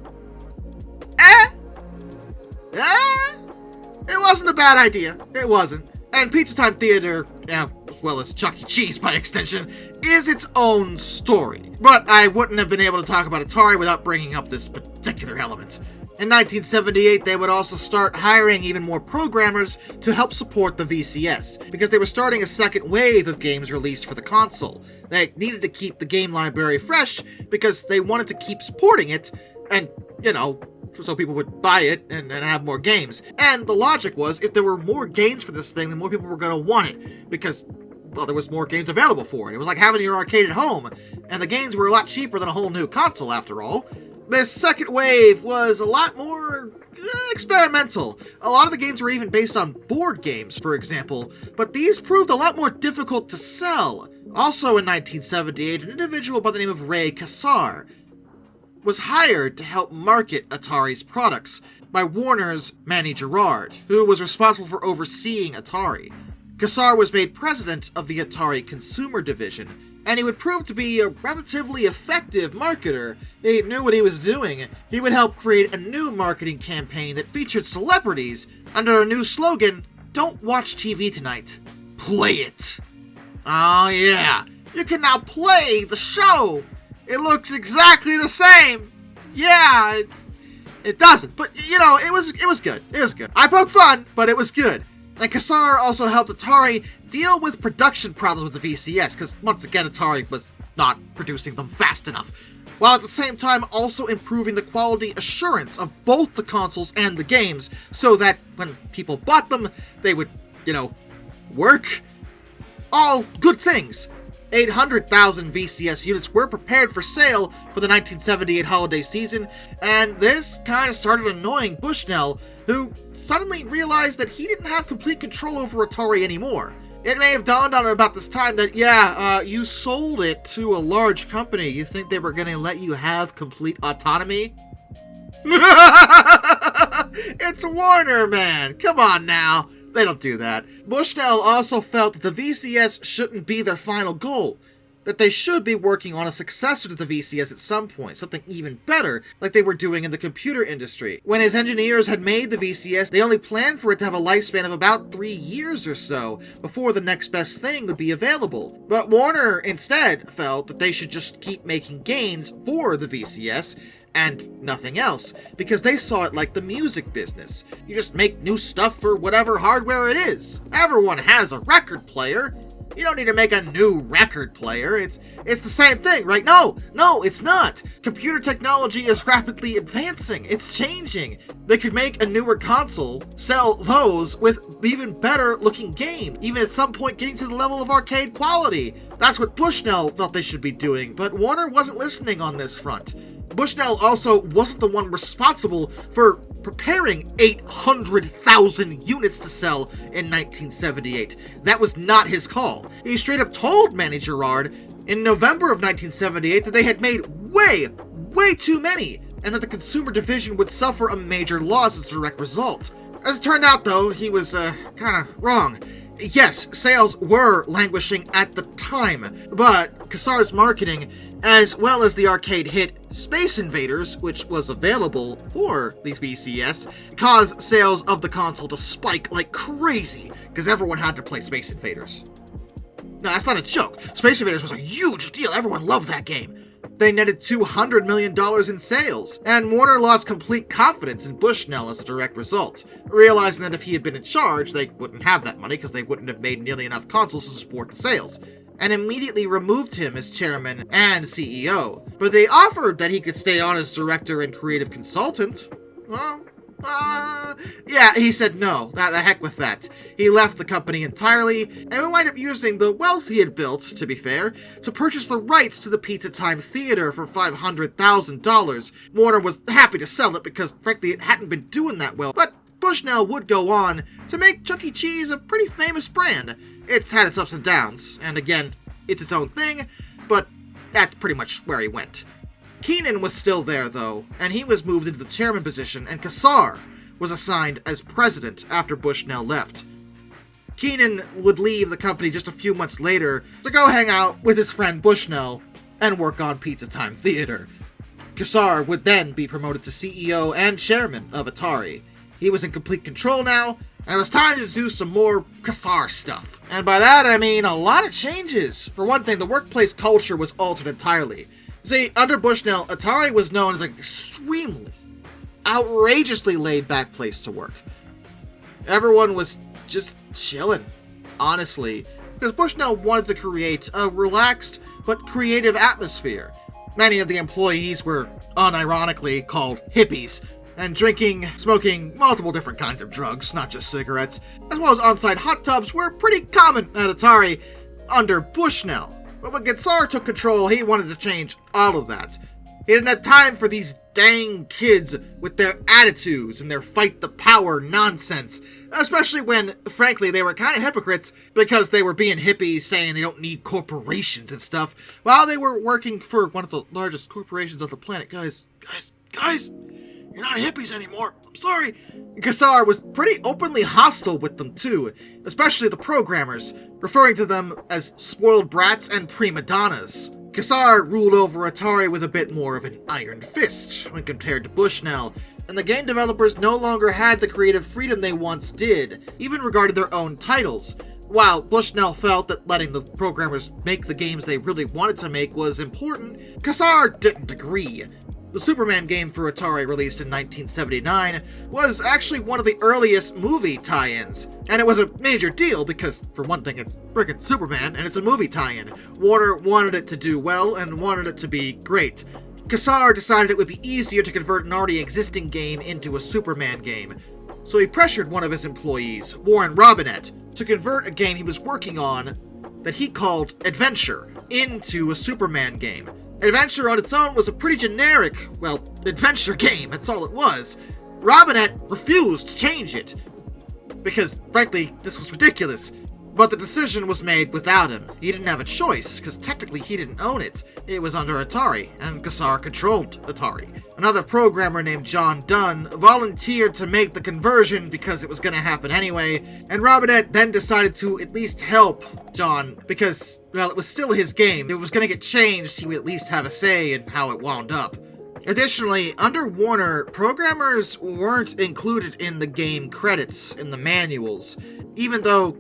[SPEAKER 2] it wasn't a bad idea. It wasn't. And Pizza Time Theater, as well as Chuck E. Cheese by extension, is its own story. But I wouldn't have been able to talk about Atari without bringing up this particular element. In 1978, they would also start hiring even more programmers to help support the VCS, because they were starting a second wave of games released for the console. They needed to keep the game library fresh because they wanted to keep supporting it, and, you know, so people would buy it and have more games. And the logic was, if there were more games for this thing, then more people were going to want it, because, well, there was more games available for it. It was like having your arcade at home, and the games were a lot cheaper than a whole new console, after all. This second wave was a lot more experimental. A lot of the games were even based on board games, for example, but these proved a lot more difficult to sell. Also in 1978, an individual by the name of Ray Kassar was hired to help market Atari's products by Warner's Manny Gerard, who was responsible for overseeing Atari. Kassar was made president of the Atari Consumer Division, and he would prove to be a relatively effective marketer. He knew what he was doing. He would help create a new marketing campaign that featured celebrities under a new slogan, "Don't watch TV tonight, play it." Oh yeah, you can now play the show. It looks exactly the same. Yeah, it doesn't, but you know, it was good. It was good. I poked fun, but it was good. And Kassar also helped Atari deal with production problems with the VCS, because once again, Atari was not producing them fast enough, while at the same time also improving the quality assurance of both the consoles and the games, so that when people bought them, they would, work. All good things. 800,000 VCS units were prepared for sale for the 1978 holiday season, and this kind of started annoying Bushnell, who suddenly realized that he didn't have complete control over Atari anymore. It may have dawned on him about this time that, you sold it to a large company. You think they were going to let you have complete autonomy? It's Warner, man! Come on now! They don't do that. Bushnell also felt that the VCS shouldn't be their final goal, that they should be working on a successor to the VCS at some point, something even better, like they were doing in the computer industry. When his engineers had made the VCS, they only planned for it to have a lifespan of about 3 years or so, before the next best thing would be available. But Warner instead felt that they should just keep making games for the VCS, and nothing else, because they saw it like the music business. You just make new stuff for whatever hardware it is. Everyone has a record player. You don't need to make a new record player. It's the same thing, right? No, it's not. Computer technology is rapidly advancing. It's changing. They could make a newer console, sell those with even better looking game, even at some point getting to the level of arcade quality. That's what Bushnell thought they should be doing, but Warner wasn't listening on this front. Bushnell also wasn't the one responsible for preparing 800,000 units to sell in 1978. That was not his call. He straight up told Manny Gerard in November of 1978 that they had made way too many, and that the consumer division would suffer a major loss as a direct result. As it turned out, though, he was kinda wrong. Yes, sales were languishing at the time, but Kassar's marketing, as well as the arcade hit Space Invaders, which was available for the VCS, caused sales of the console to spike like crazy, because everyone had to play Space Invaders. No, that's not a joke. Space Invaders was a huge deal. Everyone loved that game. They netted $200 million in sales, and Warner lost complete confidence in Bushnell as a direct result, realizing that if he had been in charge, they wouldn't have that money because they wouldn't have made nearly enough consoles to support the sales, and immediately removed him as chairman and CEO. But they offered that he could stay on as director and creative consultant. Well, yeah, he said no. The heck with that. He left the company entirely, and would wind up using the wealth he had built, to be fair, to purchase the rights to the Pizza Time Theater for $500,000. Warner was happy to sell it because, frankly, it hadn't been doing that well, but Bushnell would go on to make Chuck E. Cheese a pretty famous brand. It's had its ups and downs, and again, it's its own thing, but that's pretty much where he went. Keenan was still there, though, and he was moved into the chairman position, and Kassar was assigned as president after Bushnell left. Keenan would leave the company just a few months later to go hang out with his friend Bushnell and work on Pizza Time Theater. Kassar would then be promoted to CEO and chairman of Atari. He was in complete control now, and it was time to do some more Kassar stuff. And by that, I mean a lot of changes. For one thing, the workplace culture was altered entirely. See, under Bushnell, Atari was known as an extremely, outrageously laid-back place to work. Everyone was just chilling, honestly, because Bushnell wanted to create a relaxed but creative atmosphere. Many of the employees were unironically called hippies, and smoking multiple different kinds of drugs, not just cigarettes, as well as on-site hot tubs were pretty common at Atari under Bushnell. But when Kassar took control, he wanted to change all of that. He didn't have time for these dang kids with their attitudes and their fight the power nonsense. Especially when, frankly, they were kind of hypocrites because they were being hippies saying they don't need corporations and stuff while they were working for one of the largest corporations on the planet. Guys, you're not hippies anymore. I'm sorry. Kassar was pretty openly hostile with them too, especially the programmers, referring to them as spoiled brats and prima donnas. Kassar ruled over Atari with a bit more of an iron fist when compared to Bushnell, and the game developers no longer had the creative freedom they once did, even regarding their own titles. While Bushnell felt that letting the programmers make the games they really wanted to make was important, Kassar didn't agree. The Superman game for Atari, released in 1979, was actually one of the earliest movie tie-ins, and it was a major deal because, for one thing, it's frickin' Superman, and it's a movie tie-in. Warner wanted it to do well and wanted it to be great. Kassar decided it would be easier to convert an already existing game into a Superman game, so he pressured one of his employees, Warren Robinette, to convert a game he was working on that he called Adventure into a Superman game. Adventure on its own was a pretty generic, adventure game, that's all it was. Robinette refused to change it, because, frankly, this was ridiculous. But the decision was made without him. He didn't have a choice, because technically he didn't own it. It was under Atari, and Kassar controlled Atari. Another programmer named John Dunn volunteered to make the conversion because it was going to happen anyway, and Robinette then decided to at least help John because, it was still his game. If it was going to get changed, he would at least have a say in how it wound up. Additionally, under Warner, programmers weren't included in the game credits in the manuals, even though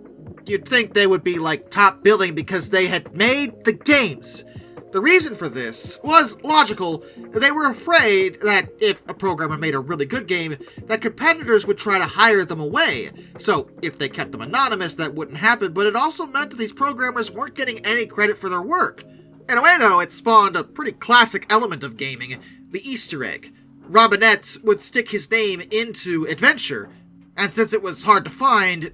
[SPEAKER 2] you'd think they would be top billing because they had made the games. The reason for this was logical. They were afraid that if a programmer made a really good game, that competitors would try to hire them away. So if they kept them anonymous, that wouldn't happen, but it also meant that these programmers weren't getting any credit for their work. In a way, though, it spawned a pretty classic element of gaming, the Easter egg. Robinette would stick his name into Adventure, and since it was hard to find,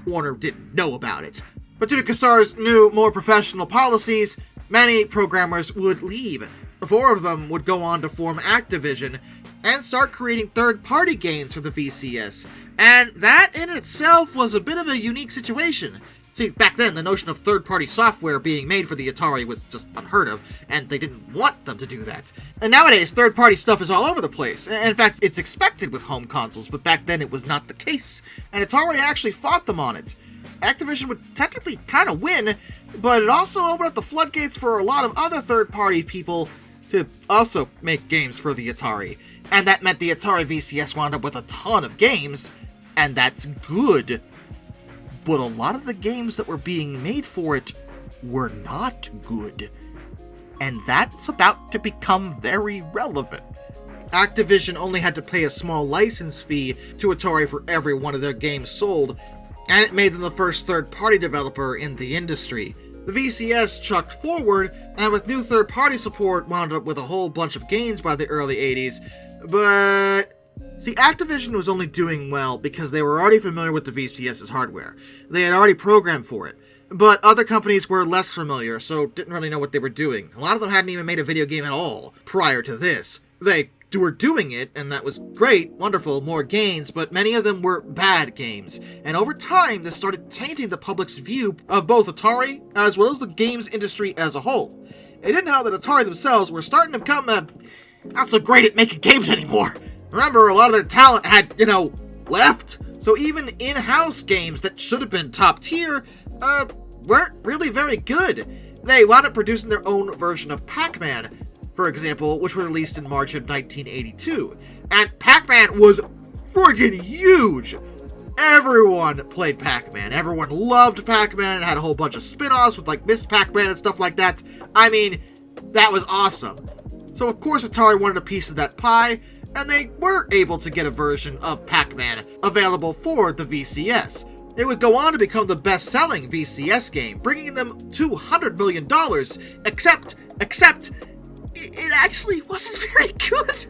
[SPEAKER 2] Warner didn't know about it. But due to Kassar's new, more professional policies, many programmers would leave. 4 of them would go on to form Activision and start creating third-party games for the VCS. And that in itself was a bit of a unique situation. See, back then, the notion of third-party software being made for the Atari was just unheard of, and they didn't want them to do that. And nowadays, third-party stuff is all over the place. In fact, it's expected with home consoles, but back then it was not the case, and Atari actually fought them on it. Activision would technically kind of win, but it also opened up the floodgates for a lot of other third-party people to also make games for the Atari. And that meant the Atari VCS wound up with a ton of games, and that's good. But a lot of the games that were being made for it were not good. And that's about to become very relevant. Activision only had to pay a small license fee to Atari for every one of their games sold, and it made them the first third-party developer in the industry. The VCS chucked forward, and with new third-party support wound up with a whole bunch of games by the early 80s, but see, Activision was only doing well because they were already familiar with the VCS's hardware. They had already programmed for it. But other companies were less familiar, so didn't really know what they were doing. A lot of them hadn't even made a video game at all prior to this. They were doing it, and that was great, wonderful, more gains, but many of them were bad games. And over time, this started tainting the public's view of both Atari as well as the games industry as a whole. It didn't help that Atari themselves were starting to become not so great at making games anymore. Remember, a lot of their talent had, left. So even in-house games that should have been top tier, weren't really very good. They wound up producing their own version of Pac-Man, for example, which was released in March of 1982. And Pac-Man was friggin' huge! Everyone played Pac-Man. Everyone loved Pac-Man and had a whole bunch of spin-offs with Miss Pac-Man and stuff like that. I mean, that was awesome. So of course Atari wanted a piece of that pie, and they were able to get a version of Pac-Man available for the VCS. It would go on to become the best-selling VCS game, bringing them $200 million, except it actually wasn't very good.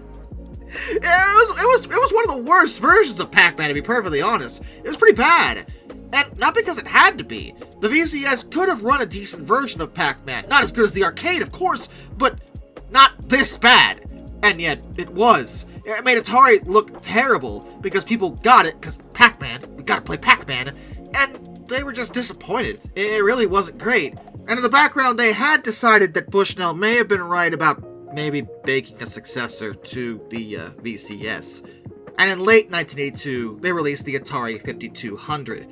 [SPEAKER 2] It was one of the worst versions of Pac-Man, to be perfectly honest. It was pretty bad. And not because it had to be. The VCS could have run a decent version of Pac-Man. Not as good as the arcade, of course, but not this bad. And yet, it was. It made Atari look terrible because people got it because Pac-Man, we gotta play Pac-Man, and they were just disappointed. It really wasn't great. And in the background, they had decided that Bushnell may have been right about maybe making a successor to the VCS. And in late 1982, they released the Atari 5200,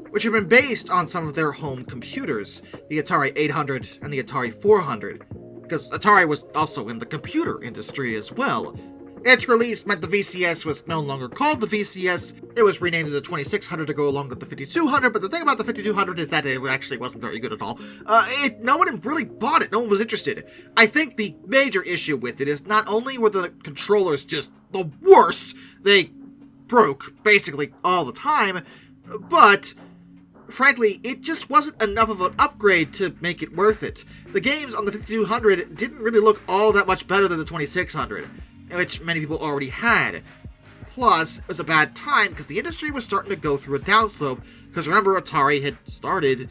[SPEAKER 2] which had been based on some of their home computers, the Atari 800 and the Atari 400, because Atari was also in the computer industry as well. Its release meant the VCS was no longer called the VCS, it was renamed as the 2600 to go along with the 5200, but the thing about the 5200 is that it actually wasn't very good at all. No one really bought it, no one was interested. I think the major issue with it is not only were the controllers just the worst, they broke basically all the time, but frankly, it just wasn't enough of an upgrade to make it worth it. The games on the 5200 didn't really look all that much better than the 2600, which many people already had. Plus, it was a bad time because the industry was starting to go through a downslope, because remember, Atari had started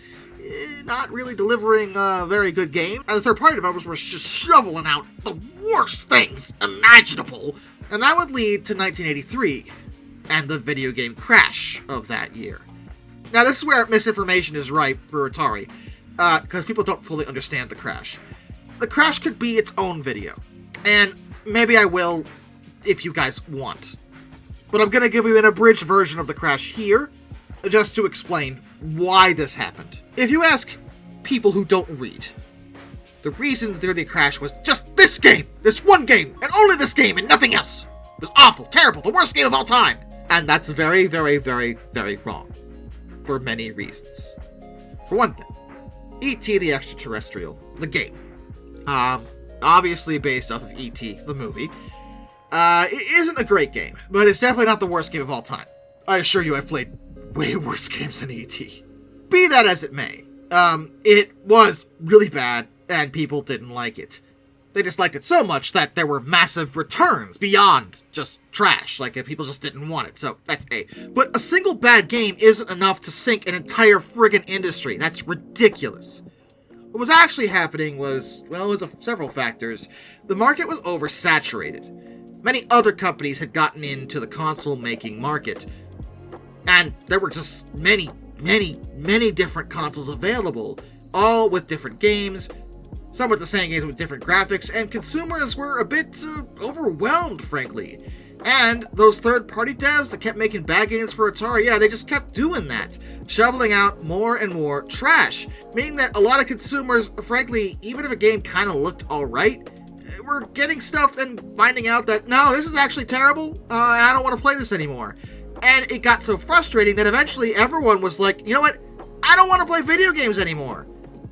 [SPEAKER 2] not really delivering a very good game, and the third-party developers were just shoveling out the worst things imaginable, and that would lead to 1983, and the video game crash of that year. Now, this is where misinformation is ripe for Atari, because people don't fully understand the crash. The crash could be its own video, and maybe I will if you guys want. But I'm going to give you an abridged version of the crash here, just to explain why this happened. If you ask people who don't read, the reason the crash was just this game! This one game! And only this game and nothing else! It was awful, terrible, the worst game of all time! And that's very, very, very, very wrong. For many reasons. For one thing, E.T. the Extraterrestrial, the game, obviously based off of E.T. the movie, it isn't a great game, but it's definitely not the worst game of all time. I assure you I've played way worse games than E.T. Be that as it may, it was really bad, and people didn't like it. They disliked it so much that there were massive returns beyond just trash, like people just didn't want it, so that's A. But a single bad game isn't enough to sink an entire friggin' industry. That's ridiculous. What was actually happening was, well, it was several factors. The market was oversaturated. Many other companies had gotten into the console-making market, and there were just many different consoles available, all with different games, some with the same games with different graphics, and consumers were a bit overwhelmed, frankly. And those third-party devs that kept making bad games for Atari, yeah, they just kept doing that, shoveling out more and more trash, meaning that a lot of consumers, frankly, even if a game kind of looked alright, were getting stuff and finding out that, no, this is actually terrible, and I don't want to play this anymore. And it got so frustrating that eventually everyone was like, you know what, I don't want to play video games anymore.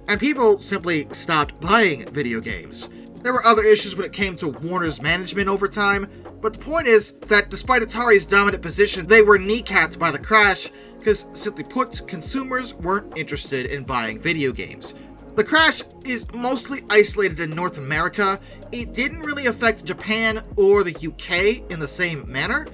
[SPEAKER 2] And people simply stopped buying video games. There were other issues when it came to Warner's management over time, but the point is that despite Atari's dominant position, they were kneecapped by the crash, because simply put, consumers weren't interested in buying video games. The crash is mostly isolated in North America. It didn't really affect Japan or the UK in the same manner,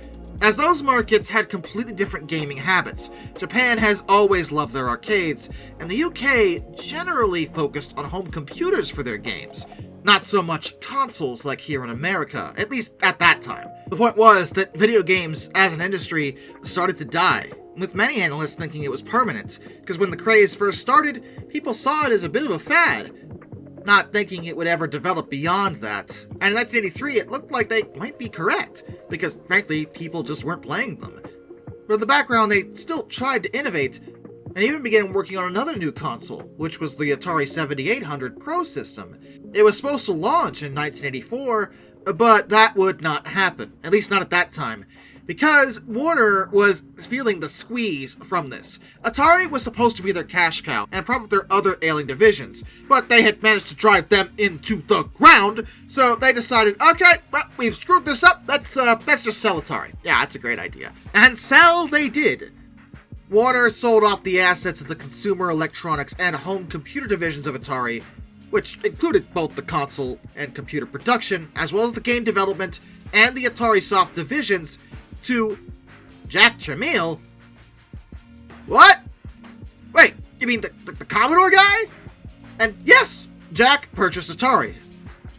[SPEAKER 2] as those markets had completely different gaming habits. Japan has always loved their arcades, and the UK generally focused on home computers for their games, not so much consoles like here in America, at least at that time. The point was that video games as an industry started to die, with many analysts thinking it was permanent, because when the craze first started, people saw it as a bit of a fad, not thinking it would ever develop beyond that. And in 1983, it looked like they might be correct, because frankly, people just weren't playing them. But in the background, they still tried to innovate, and even began working on another new console, which was the Atari 7800 Pro system. It was supposed to launch in 1984, but that would not happen, at least not at that time, because Warner was feeling the squeeze from this. Atari was supposed to be their cash cow, and probably their other ailing divisions, but they had managed to drive them into the ground, so they decided, okay, well, we've screwed this up, let's just sell Atari. Yeah, that's a great idea. And sell they did. Warner sold off the assets of the consumer electronics and home computer divisions of Atari, which included both the console and computer production, as well as the game development and the Atari Soft divisions, to Jack Tramiel. What? Wait, you mean the Commodore guy? And yes, Jack purchased Atari.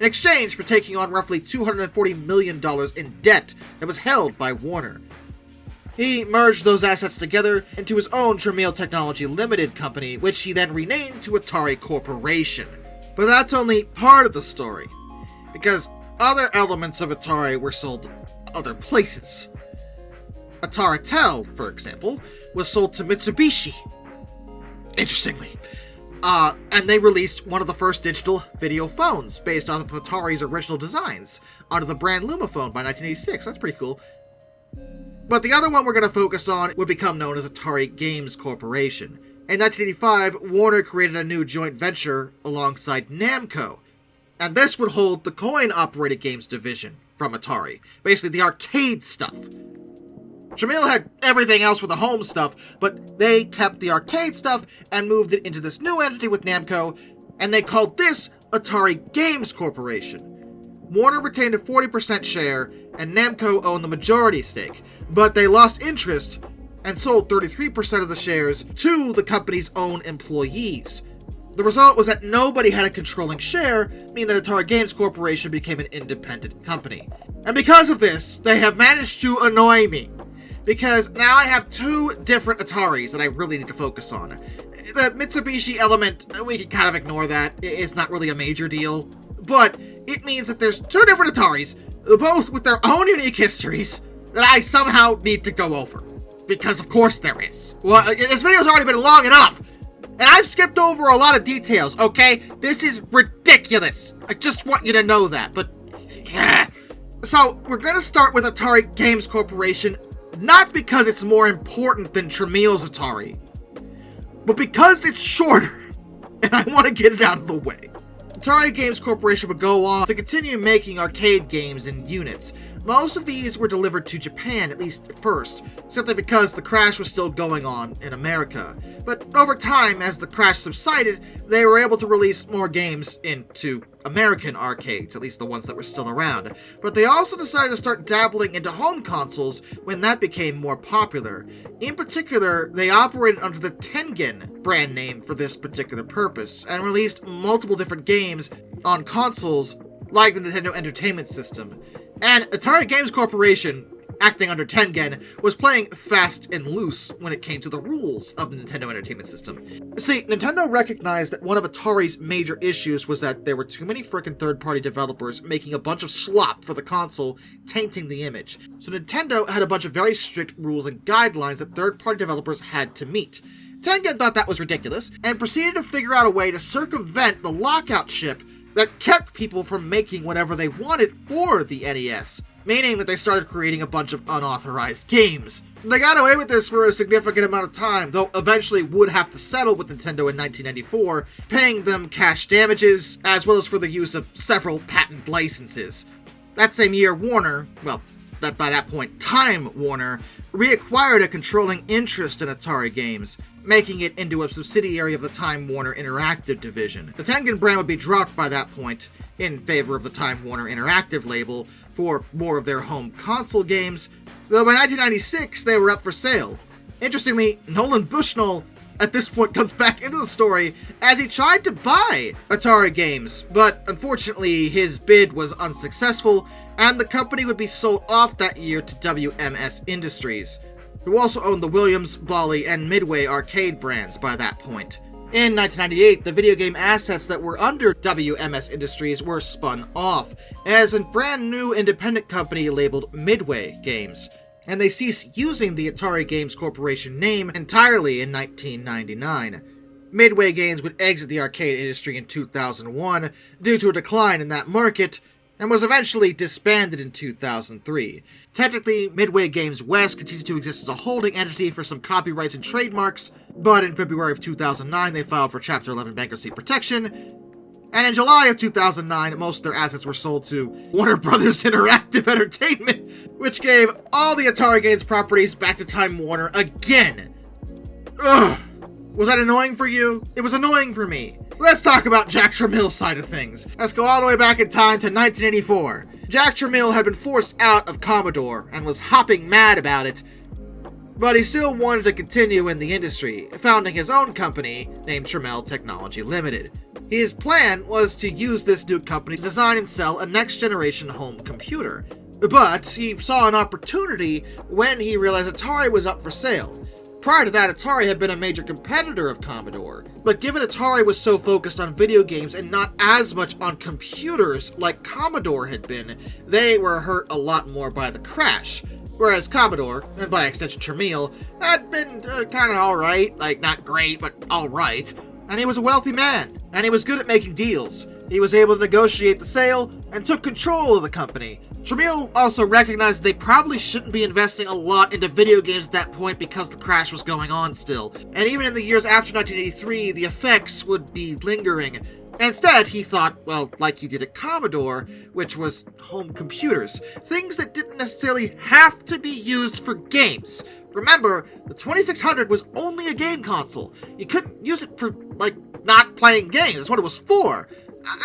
[SPEAKER 2] in exchange for taking on roughly $240 million in debt that was held by Warner. He merged those assets together into his own Tramiel Technology Limited company, which he then renamed to Atari Corporation. But that's only part of the story, because other elements of Atari were sold to other places. Atari-Tel, for example, was sold to Mitsubishi. Interestingly. And they released one of the first digital video phones based off of Atari's original designs under the brand Lumaphone by 1986. That's pretty cool. But the other one we're going to focus on would become known as Atari Games Corporation. In 1985, Warner created a new joint venture alongside Namco, and this would hold the coin-operated games division from Atari, basically the arcade stuff. Tramiel had everything else for the home stuff, but they kept the arcade stuff and moved it into this new entity with Namco, and they called this Atari Games Corporation. Warner retained a 40% share, and Namco owned the majority stake, but they lost interest and sold 33% of the shares to the company's own employees. The result was that nobody had a controlling share, meaning that Atari Games Corporation became an independent company. And because of this, they have managed to annoy me. Because now I have two different Ataris that I really need to focus on. The Mitsubishi element, we can kind of ignore that. It's not really a major deal. But it means that there's two different Ataris, both with their own unique histories, that I somehow need to go over. Because of course there is. Well, this video's already been long enough. And I've skipped over a lot of details, okay? This is ridiculous. I just want you to know that, but... So, we're gonna start with Atari Games Corporation, not because it's more important than Tramiel's Atari, but because it's shorter, and I want to get it out of the way. Atari Games Corporation would go on to continue making arcade games in units. Most of these were delivered to Japan, at least at first, simply because the crash was still going on in America. But over time, as the crash subsided, they were able to release more games into American arcades, at least the ones that were still around. But they also decided to start dabbling into home consoles when that became more popular. In particular, they operated under the Tengen brand name for this particular purpose, and released multiple different games on consoles like the Nintendo Entertainment System. And Atari Games Corporation, acting under Tengen, was playing fast and loose when it came to the rules of the Nintendo Entertainment System. See, Nintendo recognized that one of Atari's major issues was that there were too many frickin' third-party developers making a bunch of slop for the console, tainting the image. So Nintendo had a bunch of very strict rules and guidelines that third-party developers had to meet. Tengen thought that was ridiculous, and proceeded to figure out a way to circumvent the lockout chip that kept people from making whatever they wanted for the NES, meaning that they started creating a bunch of unauthorized games. They got away with this for a significant amount of time, though eventually would have to settle with Nintendo in 1994, paying them cash damages, as well as for the use of several patent licenses. That same year, Warner, well, by that point, Time Warner, reacquired a controlling interest in Atari games, making it into a subsidiary of the Time Warner Interactive division. The Tengen brand would be dropped by that point, in favor of the Time Warner Interactive label, for more of their home console games, though by 1996 they were up for sale. Interestingly, Nolan Bushnell at this point comes back into the story as he tried to buy Atari games, but unfortunately his bid was unsuccessful, and the company would be sold off that year to WMS Industries, who also owned the Williams, Bally, and Midway arcade brands by that point. In 1998, the video game assets that were under WMS Industries were spun off as a brand new independent company labeled Midway Games, and they ceased using the Atari Games Corporation name entirely in 1999. Midway Games would exit the arcade industry in 2001 due to a decline in that market, and was eventually disbanded in 2003. Technically, Midway Games West continued to exist as a holding entity for some copyrights and trademarks, but in February of 2009 they filed for Chapter 11 bankruptcy protection, and in July of 2009 most of their assets were sold to Warner Brothers Interactive Entertainment, which gave all the Atari Games properties back to Time Warner again. Ugh! Was that annoying for you? It was annoying for me. Let's talk about Jack Tramiel's side of things. Let's go all the way back in time to 1984. Jack Tramiel had been forced out of Commodore and was hopping mad about it But he still wanted to continue in the industry, founding his own company named Tramiel Technology Limited. His plan was to use this new company to design and sell a next-generation home computer. But he saw an opportunity when he realized Atari was up for sale. Prior to that, Atari had been a major competitor of Commodore, but given Atari was so focused on video games and not as much on computers like Commodore had been, they were hurt a lot more by the crash. Whereas Commodore, and by extension Tramiel, had been kinda alright, like not great, but alright, and he was a wealthy man, and he was good at making deals. He was able to negotiate the sale, and took control of the company. Tramiel also recognized they probably shouldn't be investing a lot into video games at that point because the crash was going on still, and even in the years after 1983, the effects would be lingering. Instead, he thought, well, like he did at Commodore, which was home computers, things that didn't necessarily have to be used for games. Remember, the 2600 was only a game console. You couldn't use it for, like, not playing games. That's what it was for.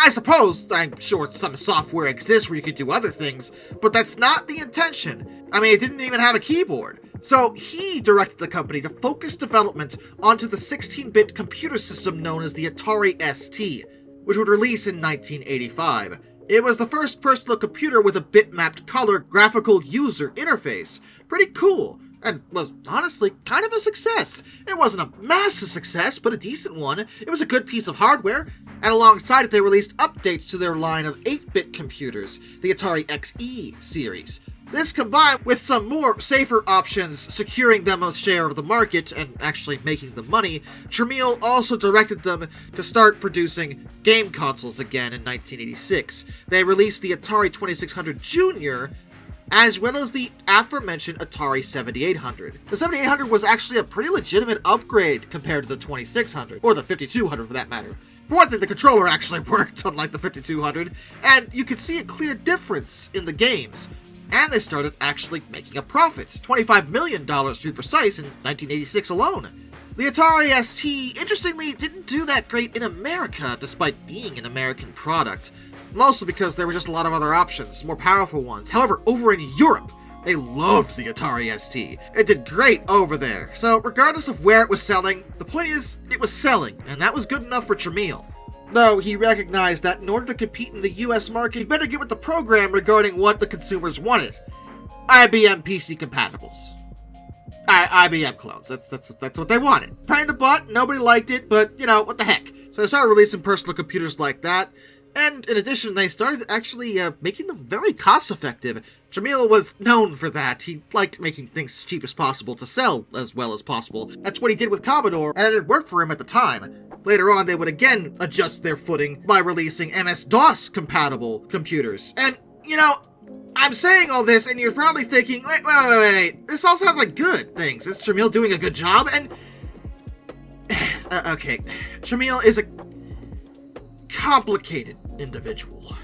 [SPEAKER 2] I suppose, I'm sure some software exists where you could do other things, but that's not the intention. I mean, it didn't even have a keyboard. So he directed the company to focus development onto the 16-bit computer system known as the Atari ST, which would release in 1985. It was the first personal computer with a bitmapped color graphical user interface. Pretty cool, and was honestly kind of a success. It wasn't a massive success, but a decent one. It was a good piece of hardware, and alongside it they released updates to their line of 8-bit computers, the Atari XE series. This combined with some more safer options securing them a share of the market and actually making them money, Tramiel also directed them to start producing game consoles again in 1986. They released the Atari 2600 Junior, as well as the aforementioned Atari 7800. The 7800 was actually a pretty legitimate upgrade compared to the 2600, or the 5200 for that matter. For one thing, the controller actually worked, unlike the 5200, and you could see a clear difference in the games. And they started actually making a profit, $25 million to be precise, in 1986 alone. The Atari ST, interestingly, didn't do that great in America, despite being an American product. Mostly because there were just a lot of other options, more powerful ones. However, over in Europe, they loved the Atari ST. It did great over there. So regardless of where it was selling, the point is, it was selling, and that was good enough for Tramiel. Though he recognized that in order to compete in the US market, he'd better get with the program regarding what the consumers wanted. IBM PC compatibles. IBM clones. That's what they wanted. Pain in the butt, nobody liked it, but, you know, what the heck. So they started releasing personal computers like that, and in addition, they started actually making them very cost-effective. Tramiel was known for that. He liked making things as cheap as possible to sell as well as possible. That's what he did with Commodore, and it had worked for him at the time. Later on, they would again adjust their footing by releasing MS-DOS compatible computers. And, you know, I'm saying all this, and you're probably thinking, wait, this all sounds like good things. Is Tramiel doing a good job? And, okay, Tramiel is a complicated individual.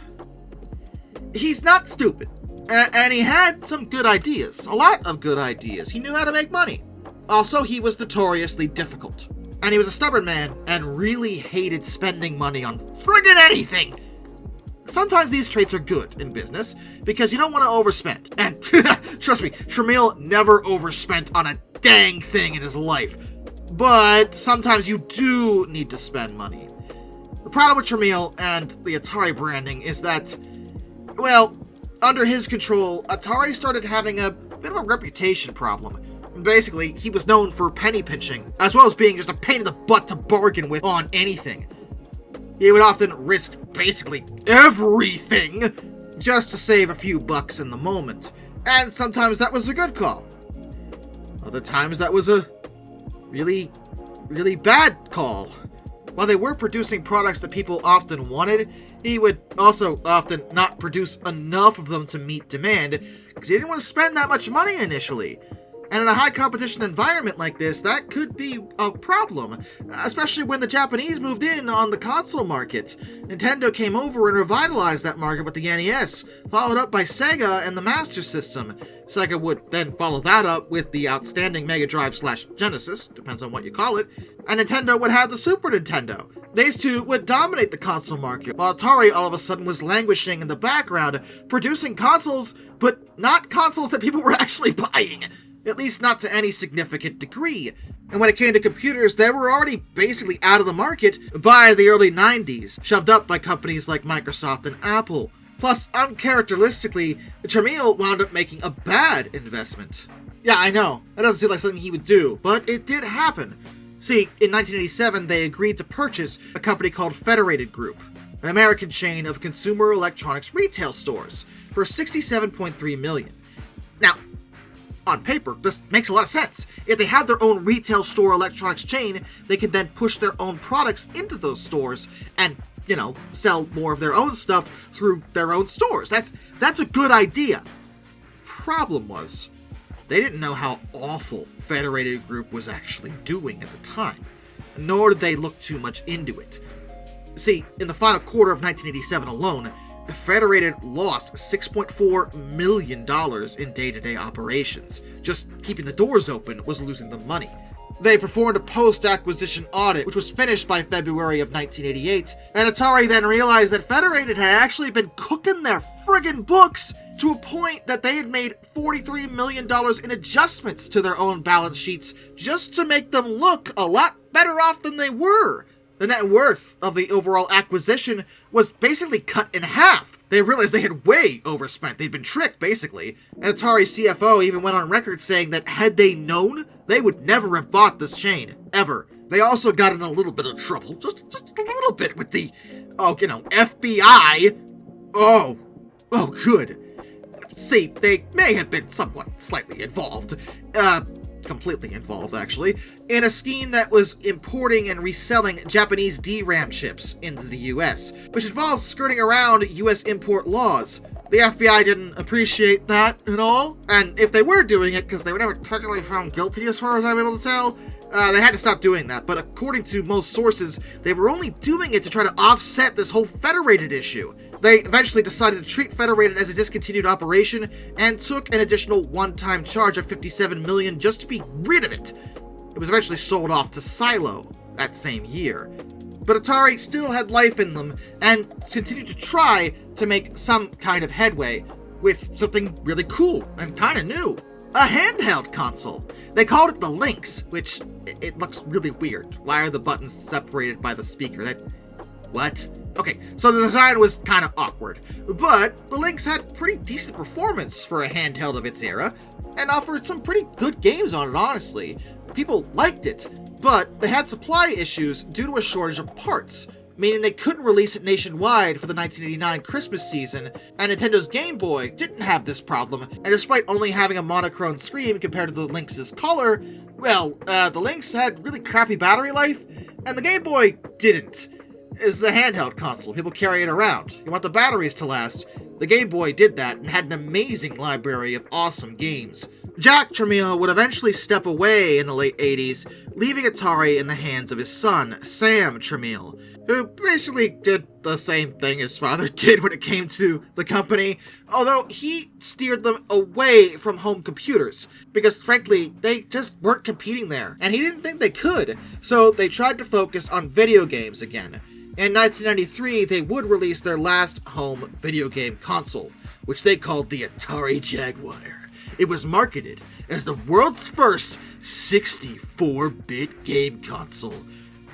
[SPEAKER 2] He's not stupid, and he had some good ideas, a lot of good ideas. He knew how to make money. Also, he was notoriously difficult. And he was a stubborn man, and really hated spending money on friggin' anything. Sometimes these traits are good in business, because you don't want to overspend. And, trust me, Tramiel never overspent on a dang thing in his life. But sometimes you do need to spend money. The problem with Tramiel and the Atari branding is that, well, under his control, Atari started having a bit of a reputation problem. Basically, he was known for penny pinching, as well as being just a pain in the butt to bargain with on anything. He would often risk basically everything just to save a few bucks in the moment. And sometimes that was a good call. Other times that was a really, really bad call. While they were producing products that people often wanted, he would also often not produce enough of them to meet demand, because he didn't want to spend that much money initially. And in a high competition environment like this, that could be a problem, especially when the Japanese moved in on the console market. Nintendo came over and revitalized that market with the NES, followed up by Sega and the Master System. Sega would then follow that up with the outstanding Mega Drive/Genesis, depends on what you call it, and Nintendo would have the Super Nintendo. These two would dominate the console market, while Atari all of a sudden was languishing in the background, producing consoles, but not consoles that people were actually buying. at least not to any significant degree. And when it came to computers, they were already basically out of the market by the early 90s, shoved up by companies like Microsoft and Apple. Plus, uncharacteristically, Tramiel wound up making a bad investment. Yeah, I know, that doesn't seem like something he would do, but it did happen. See, in 1987, they agreed to purchase a company called Federated Group, an American chain of consumer electronics retail stores, for $67.3 million. Now, on paper, this makes a lot of sense. If they have their own retail store electronics chain, they can then push their own products into those stores and, sell more of their own stuff through their own stores. That's a good idea. Problem was, they didn't know how awful Federated Group was actually doing at the time, nor did they look too much into it. See, in the final quarter of 1987 alone, Federated lost $6.4 million in day-to-day operations. Just keeping the doors open was losing them money. They performed a post-acquisition audit, which was finished by February of 1988, and Atari then realized that Federated had actually been cooking their friggin' books to a point that they had made $43 million in adjustments to their own balance sheets just to make them look a lot better off than they were. The net worth of the overall acquisition was basically cut in half. They realized they had way overspent. They'd been tricked, basically. And Atari's CFO even went on record saying that had they known, they would never have bought this chain. Ever. They also got in a little bit of trouble. Just a little bit with the, FBI. Oh, good. See, they may have been somewhat slightly involved. Completely involved, actually, in a scheme that was importing and reselling Japanese DRAM chips into the US, which involves skirting around US import laws. The FBI didn't appreciate that at all, and if they were doing it, because they were never technically found guilty as far as I'm able to tell, they had to stop doing that. But according to most sources, they were only doing it to try to offset this whole Federated issue. They eventually decided to treat Federated as a discontinued operation and took an additional one-time charge of $57 million just to be rid of it. It was eventually sold off to Silo that same year. But Atari still had life in them and continued to try to make some kind of headway with something really cool and kind of new. A handheld console. They called it the Lynx, which it looks really weird. Why are the buttons separated by the speaker? What? Okay, so the design was kind of awkward, but the Lynx had pretty decent performance for a handheld of its era, and offered some pretty good games on it, honestly. People liked it, but they had supply issues due to a shortage of parts, meaning they couldn't release it nationwide for the 1989 Christmas season, and Nintendo's Game Boy didn't have this problem, and despite only having a monochrome screen compared to the Lynx's color, the Lynx had really crappy battery life, and the Game Boy didn't. It's a handheld console. People carry it around. You want the batteries to last. The Game Boy did that and had an amazing library of awesome games. Jack Tramiel would eventually step away in the late 80s, leaving Atari in the hands of his son, Sam Tramiel, who basically did the same thing his father did when it came to the company, although he steered them away from home computers, because frankly, they just weren't competing there, and he didn't think they could, so they tried to focus on video games again. In 1993, they would release their last home video game console, which they called the Atari Jaguar. It was marketed as the world's first 64-bit game console.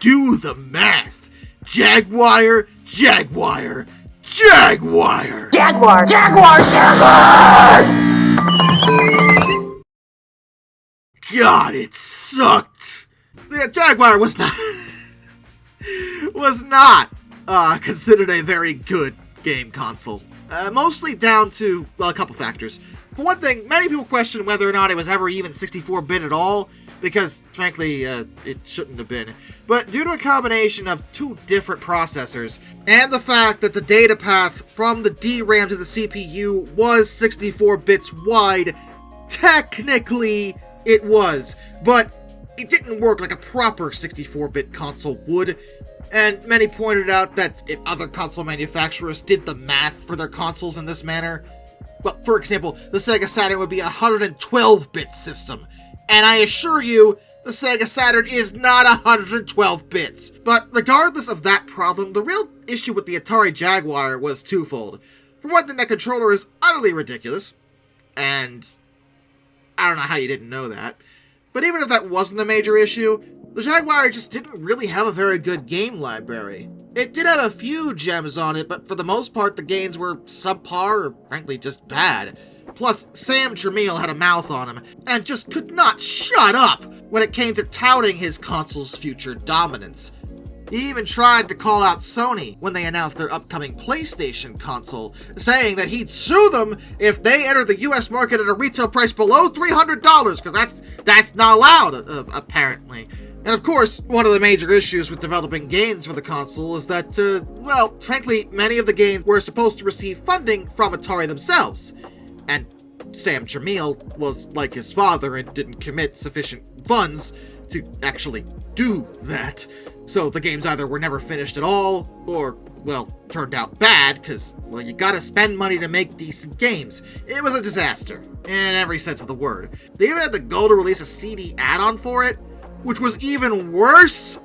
[SPEAKER 2] Do the math! Jaguar, Jaguar, Jaguar!
[SPEAKER 4] Jaguar! Jaguar! Jaguar!
[SPEAKER 2] God, it sucked! The Jaguar was not considered a very good game console. Mostly down to, a couple factors. For one thing, many people question whether or not it was ever even 64-bit at all, because, frankly, it shouldn't have been. But due to a combination of two different processors, and the fact that the data path from the DRAM to the CPU was 64 bits wide, technically it was, but it didn't work like a proper 64-bit console would. And many pointed out that if other console manufacturers did the math for their consoles in this manner, well, for example, the Sega Saturn would be a 112-bit system, and I assure you, the Sega Saturn is not 112 bits. But regardless of that problem, the real issue with the Atari Jaguar was twofold. For one thing, that controller is utterly ridiculous, and I don't know how you didn't know that. But even if that wasn't a major issue, the Jaguar just didn't really have a very good game library. It did have a few gems on it, but for the most part the games were subpar or frankly just bad. Plus, Sam Tramiel had a mouth on him, and just could not shut up when it came to touting his console's future dominance. He even tried to call out Sony when they announced their upcoming PlayStation console, saying that he'd sue them if they entered the US market at a retail price below $300, because that's not allowed, apparently. And of course, one of the major issues with developing games for the console is that, well, frankly, many of the games were supposed to receive funding from Atari themselves. And Sam Tramiel was like his father and didn't commit sufficient funds to actually do that. So the games either were never finished at all, or, well, turned out bad, because, well, you gotta spend money to make decent games. It was a disaster, in every sense of the word. They even had the goal to release a CD add-on for it, which was even worse.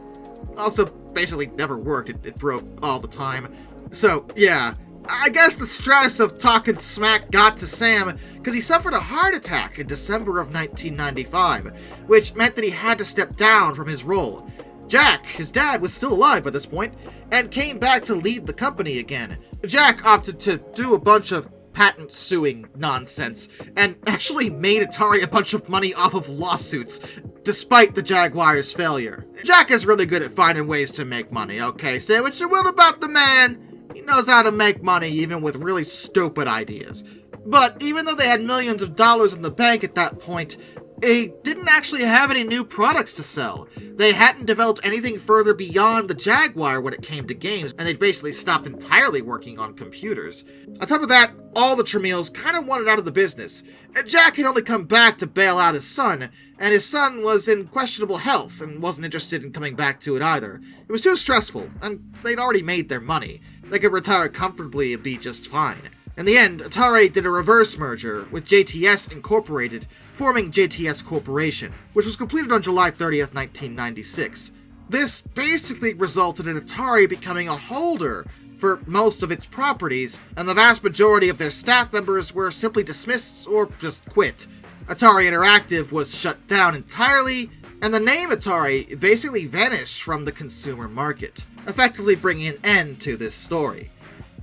[SPEAKER 2] Also, basically never worked, it broke all the time. So, yeah, I guess the stress of talking smack got to Sam, because he suffered a heart attack in December of 1995, which meant that he had to step down from his role. Jack, his dad, was still alive by this point, and came back to lead the company again. Jack opted to do a bunch of patent suing nonsense, and actually made Atari a bunch of money off of lawsuits, despite the Jaguar's failure. Jack is really good at finding ways to make money, okay? Say what you will about the man, he knows how to make money even with really stupid ideas. But even though they had millions of dollars in the bank at that point, they didn't actually have any new products to sell. They hadn't developed anything further beyond the Jaguar when it came to games, and they'd basically stopped entirely working on computers. On top of that, all the Tramiels kind of wanted out of the business. Jack had only come back to bail out his son, and his son was in questionable health and wasn't interested in coming back to it either. It was too stressful, and they'd already made their money. They could retire comfortably and be just fine. In the end, Atari did a reverse merger with JTS Incorporated, forming JTS Corporation, which was completed on July 30th, 1996. This basically resulted in Atari becoming a holder for most of its properties, and the vast majority of their staff members were simply dismissed or just quit. Atari Interactive was shut down entirely, and the name Atari basically vanished from the consumer market, effectively bringing an end to this story.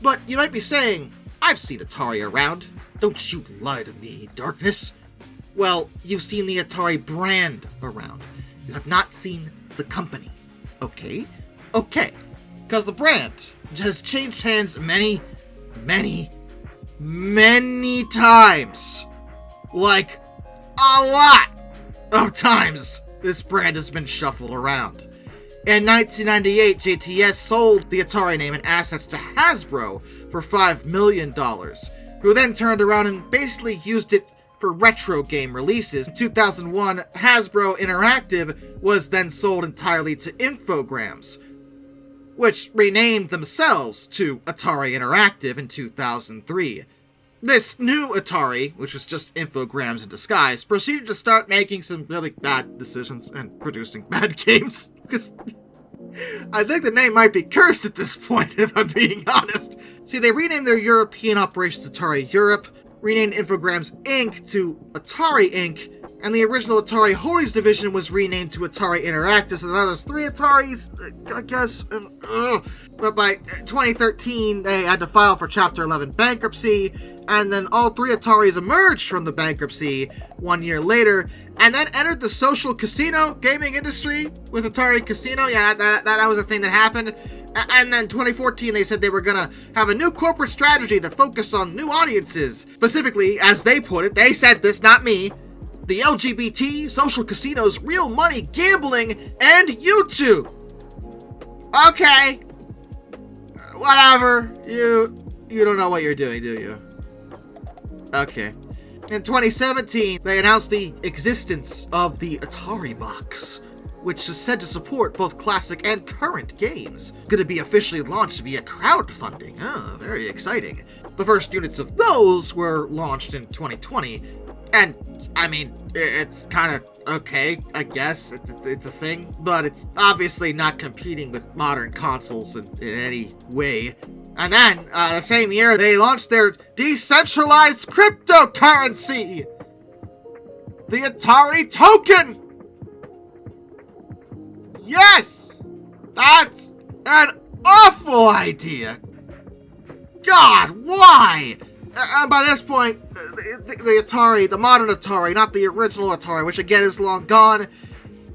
[SPEAKER 2] But you might be saying, I've seen Atari around. Don't you lie to me, Darkness. Well, you've seen the Atari brand around. You have not seen the company. Okay? Okay. Because the brand has changed hands many times. Like, a lot of times this brand has been shuffled around. In 1998, JTS sold the Atari name and assets to Hasbro for $5 million, who then turned around and basically used it for retro game releases. In 2001, Hasbro Interactive was then sold entirely to Infogrames, which renamed themselves to Atari Interactive in 2003. This new Atari, which was just Infogrames in disguise, proceeded to start making some really bad decisions and producing bad games, because I think the name might be cursed at this point, if I'm being honest. See, they renamed their European operations Atari Europe, renamed Infogrames Inc. to Atari Inc., and the original Atari Holdings division was renamed to Atari Interactive, so now there's 3 Ataris, I guess. But by 2013, they had to file for Chapter 11 bankruptcy, and then all 3 Ataris emerged from the bankruptcy 1 year later, and then entered the social casino gaming industry with Atari Casino. Yeah, that was a thing that happened. And then 2014, they said they were gonna have a new corporate strategy that focused on new audiences. Specifically, as they put it, they said this, not me, the LGBT, social casinos, real money, gambling, and YouTube. Okay. Whatever. You don't know what you're doing, do you? Okay. In 2017, they announced the existence of the Atari Box, which is said to support both classic and current games. Going to be officially launched via crowdfunding. Oh, very exciting. The first units of those were launched in 2020, and, I mean, it's kind of okay, I guess. It's a thing, but it's obviously not competing with modern consoles in any way. And then, the same year, they launched their decentralized cryptocurrency! the Atari token! Yes! That's an awful idea! God, why? By this point, the Atari, the modern Atari, not the original Atari, which again is long gone,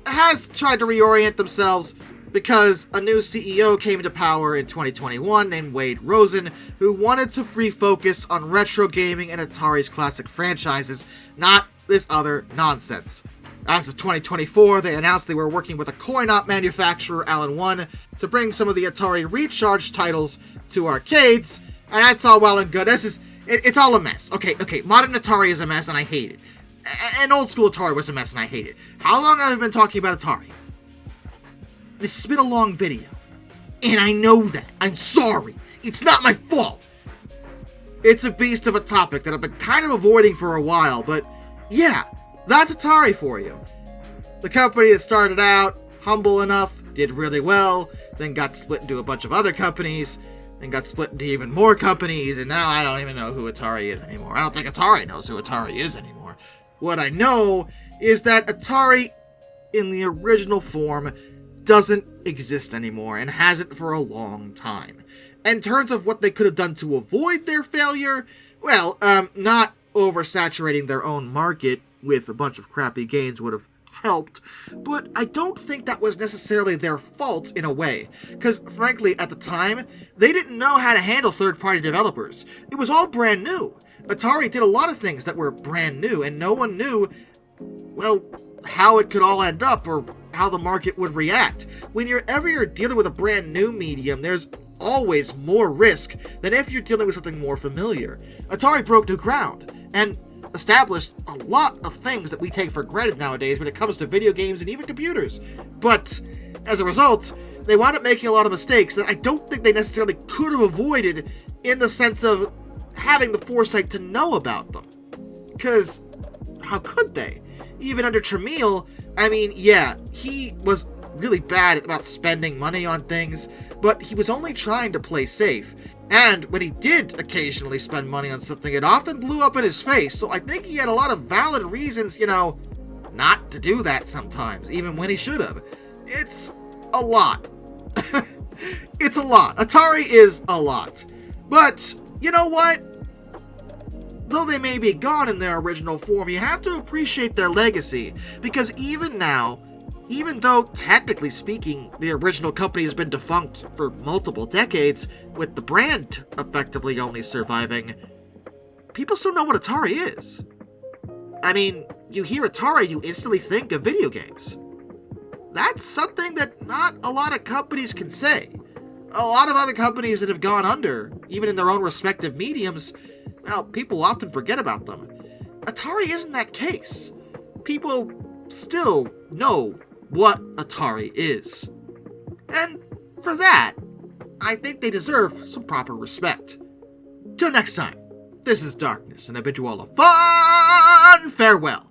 [SPEAKER 2] has tried to reorient themselves because a new CEO came into power in 2021 named Wade Rosen, who wanted to refocus on retro gaming and Atari's classic franchises, not this other nonsense. As of 2024, they announced they were working with a coin-op manufacturer, Allen One, to bring some of the Atari Recharge titles to arcades, and that's all well and good. It's all a mess. Okay, modern Atari is a mess and I hate it. And old school Atari was a mess and I hate it. How long have I been talking about Atari? This has been a long video. And I know that. I'm sorry. It's not my fault. It's a beast of a topic that I've been kind of avoiding for a while, but yeah, that's Atari for you. The company that started out humble enough, did really well, then got split into a bunch of other companies, then got split into even more companies, and now I don't even know who Atari is anymore. I don't think Atari knows who Atari is anymore. What I know is that Atari, in the original form, doesn't exist anymore, and hasn't for a long time. In terms of what they could have done to avoid their failure, well, not oversaturating their own market with a bunch of crappy games would have helped, but I don't think that was necessarily their fault in a way, because frankly, at the time, they didn't know how to handle third-party developers. It was all brand new. Atari did a lot of things that were brand new, and no one knew, well, how it could all end up, or how the market would react. When you're dealing with a brand new medium, there's always more risk than if you're dealing with something more familiar. Atari broke new ground, and established a lot of things that we take for granted nowadays when it comes to video games and even computers. But as a result, they wound up making a lot of mistakes that I don't think they necessarily could have avoided in the sense of having the foresight to know about them. Because how could they? Even under Tramiel, I mean, yeah, he was really bad about spending money on things, but he was only trying to play safe. And when he did occasionally spend money on something, it often blew up in his face, so I think he had a lot of valid reasons, not to do that sometimes, even when he should have. It's a lot. It's a lot. Atari is a lot. But, you know what? Though they may be gone in their original form, you have to appreciate their legacy, because even now, even though, technically speaking, the original company has been defunct for multiple decades, with the brand effectively only surviving, people still know what Atari is. I mean, you hear Atari, you instantly think of video games. That's something that not a lot of companies can say. A lot of other companies that have gone under, even in their own respective mediums, well, people often forget about them. Atari isn't that case. People still know what Atari is. And for that, I think they deserve some proper respect. Till next time, this is Darkness, and I bid you all a fun farewell.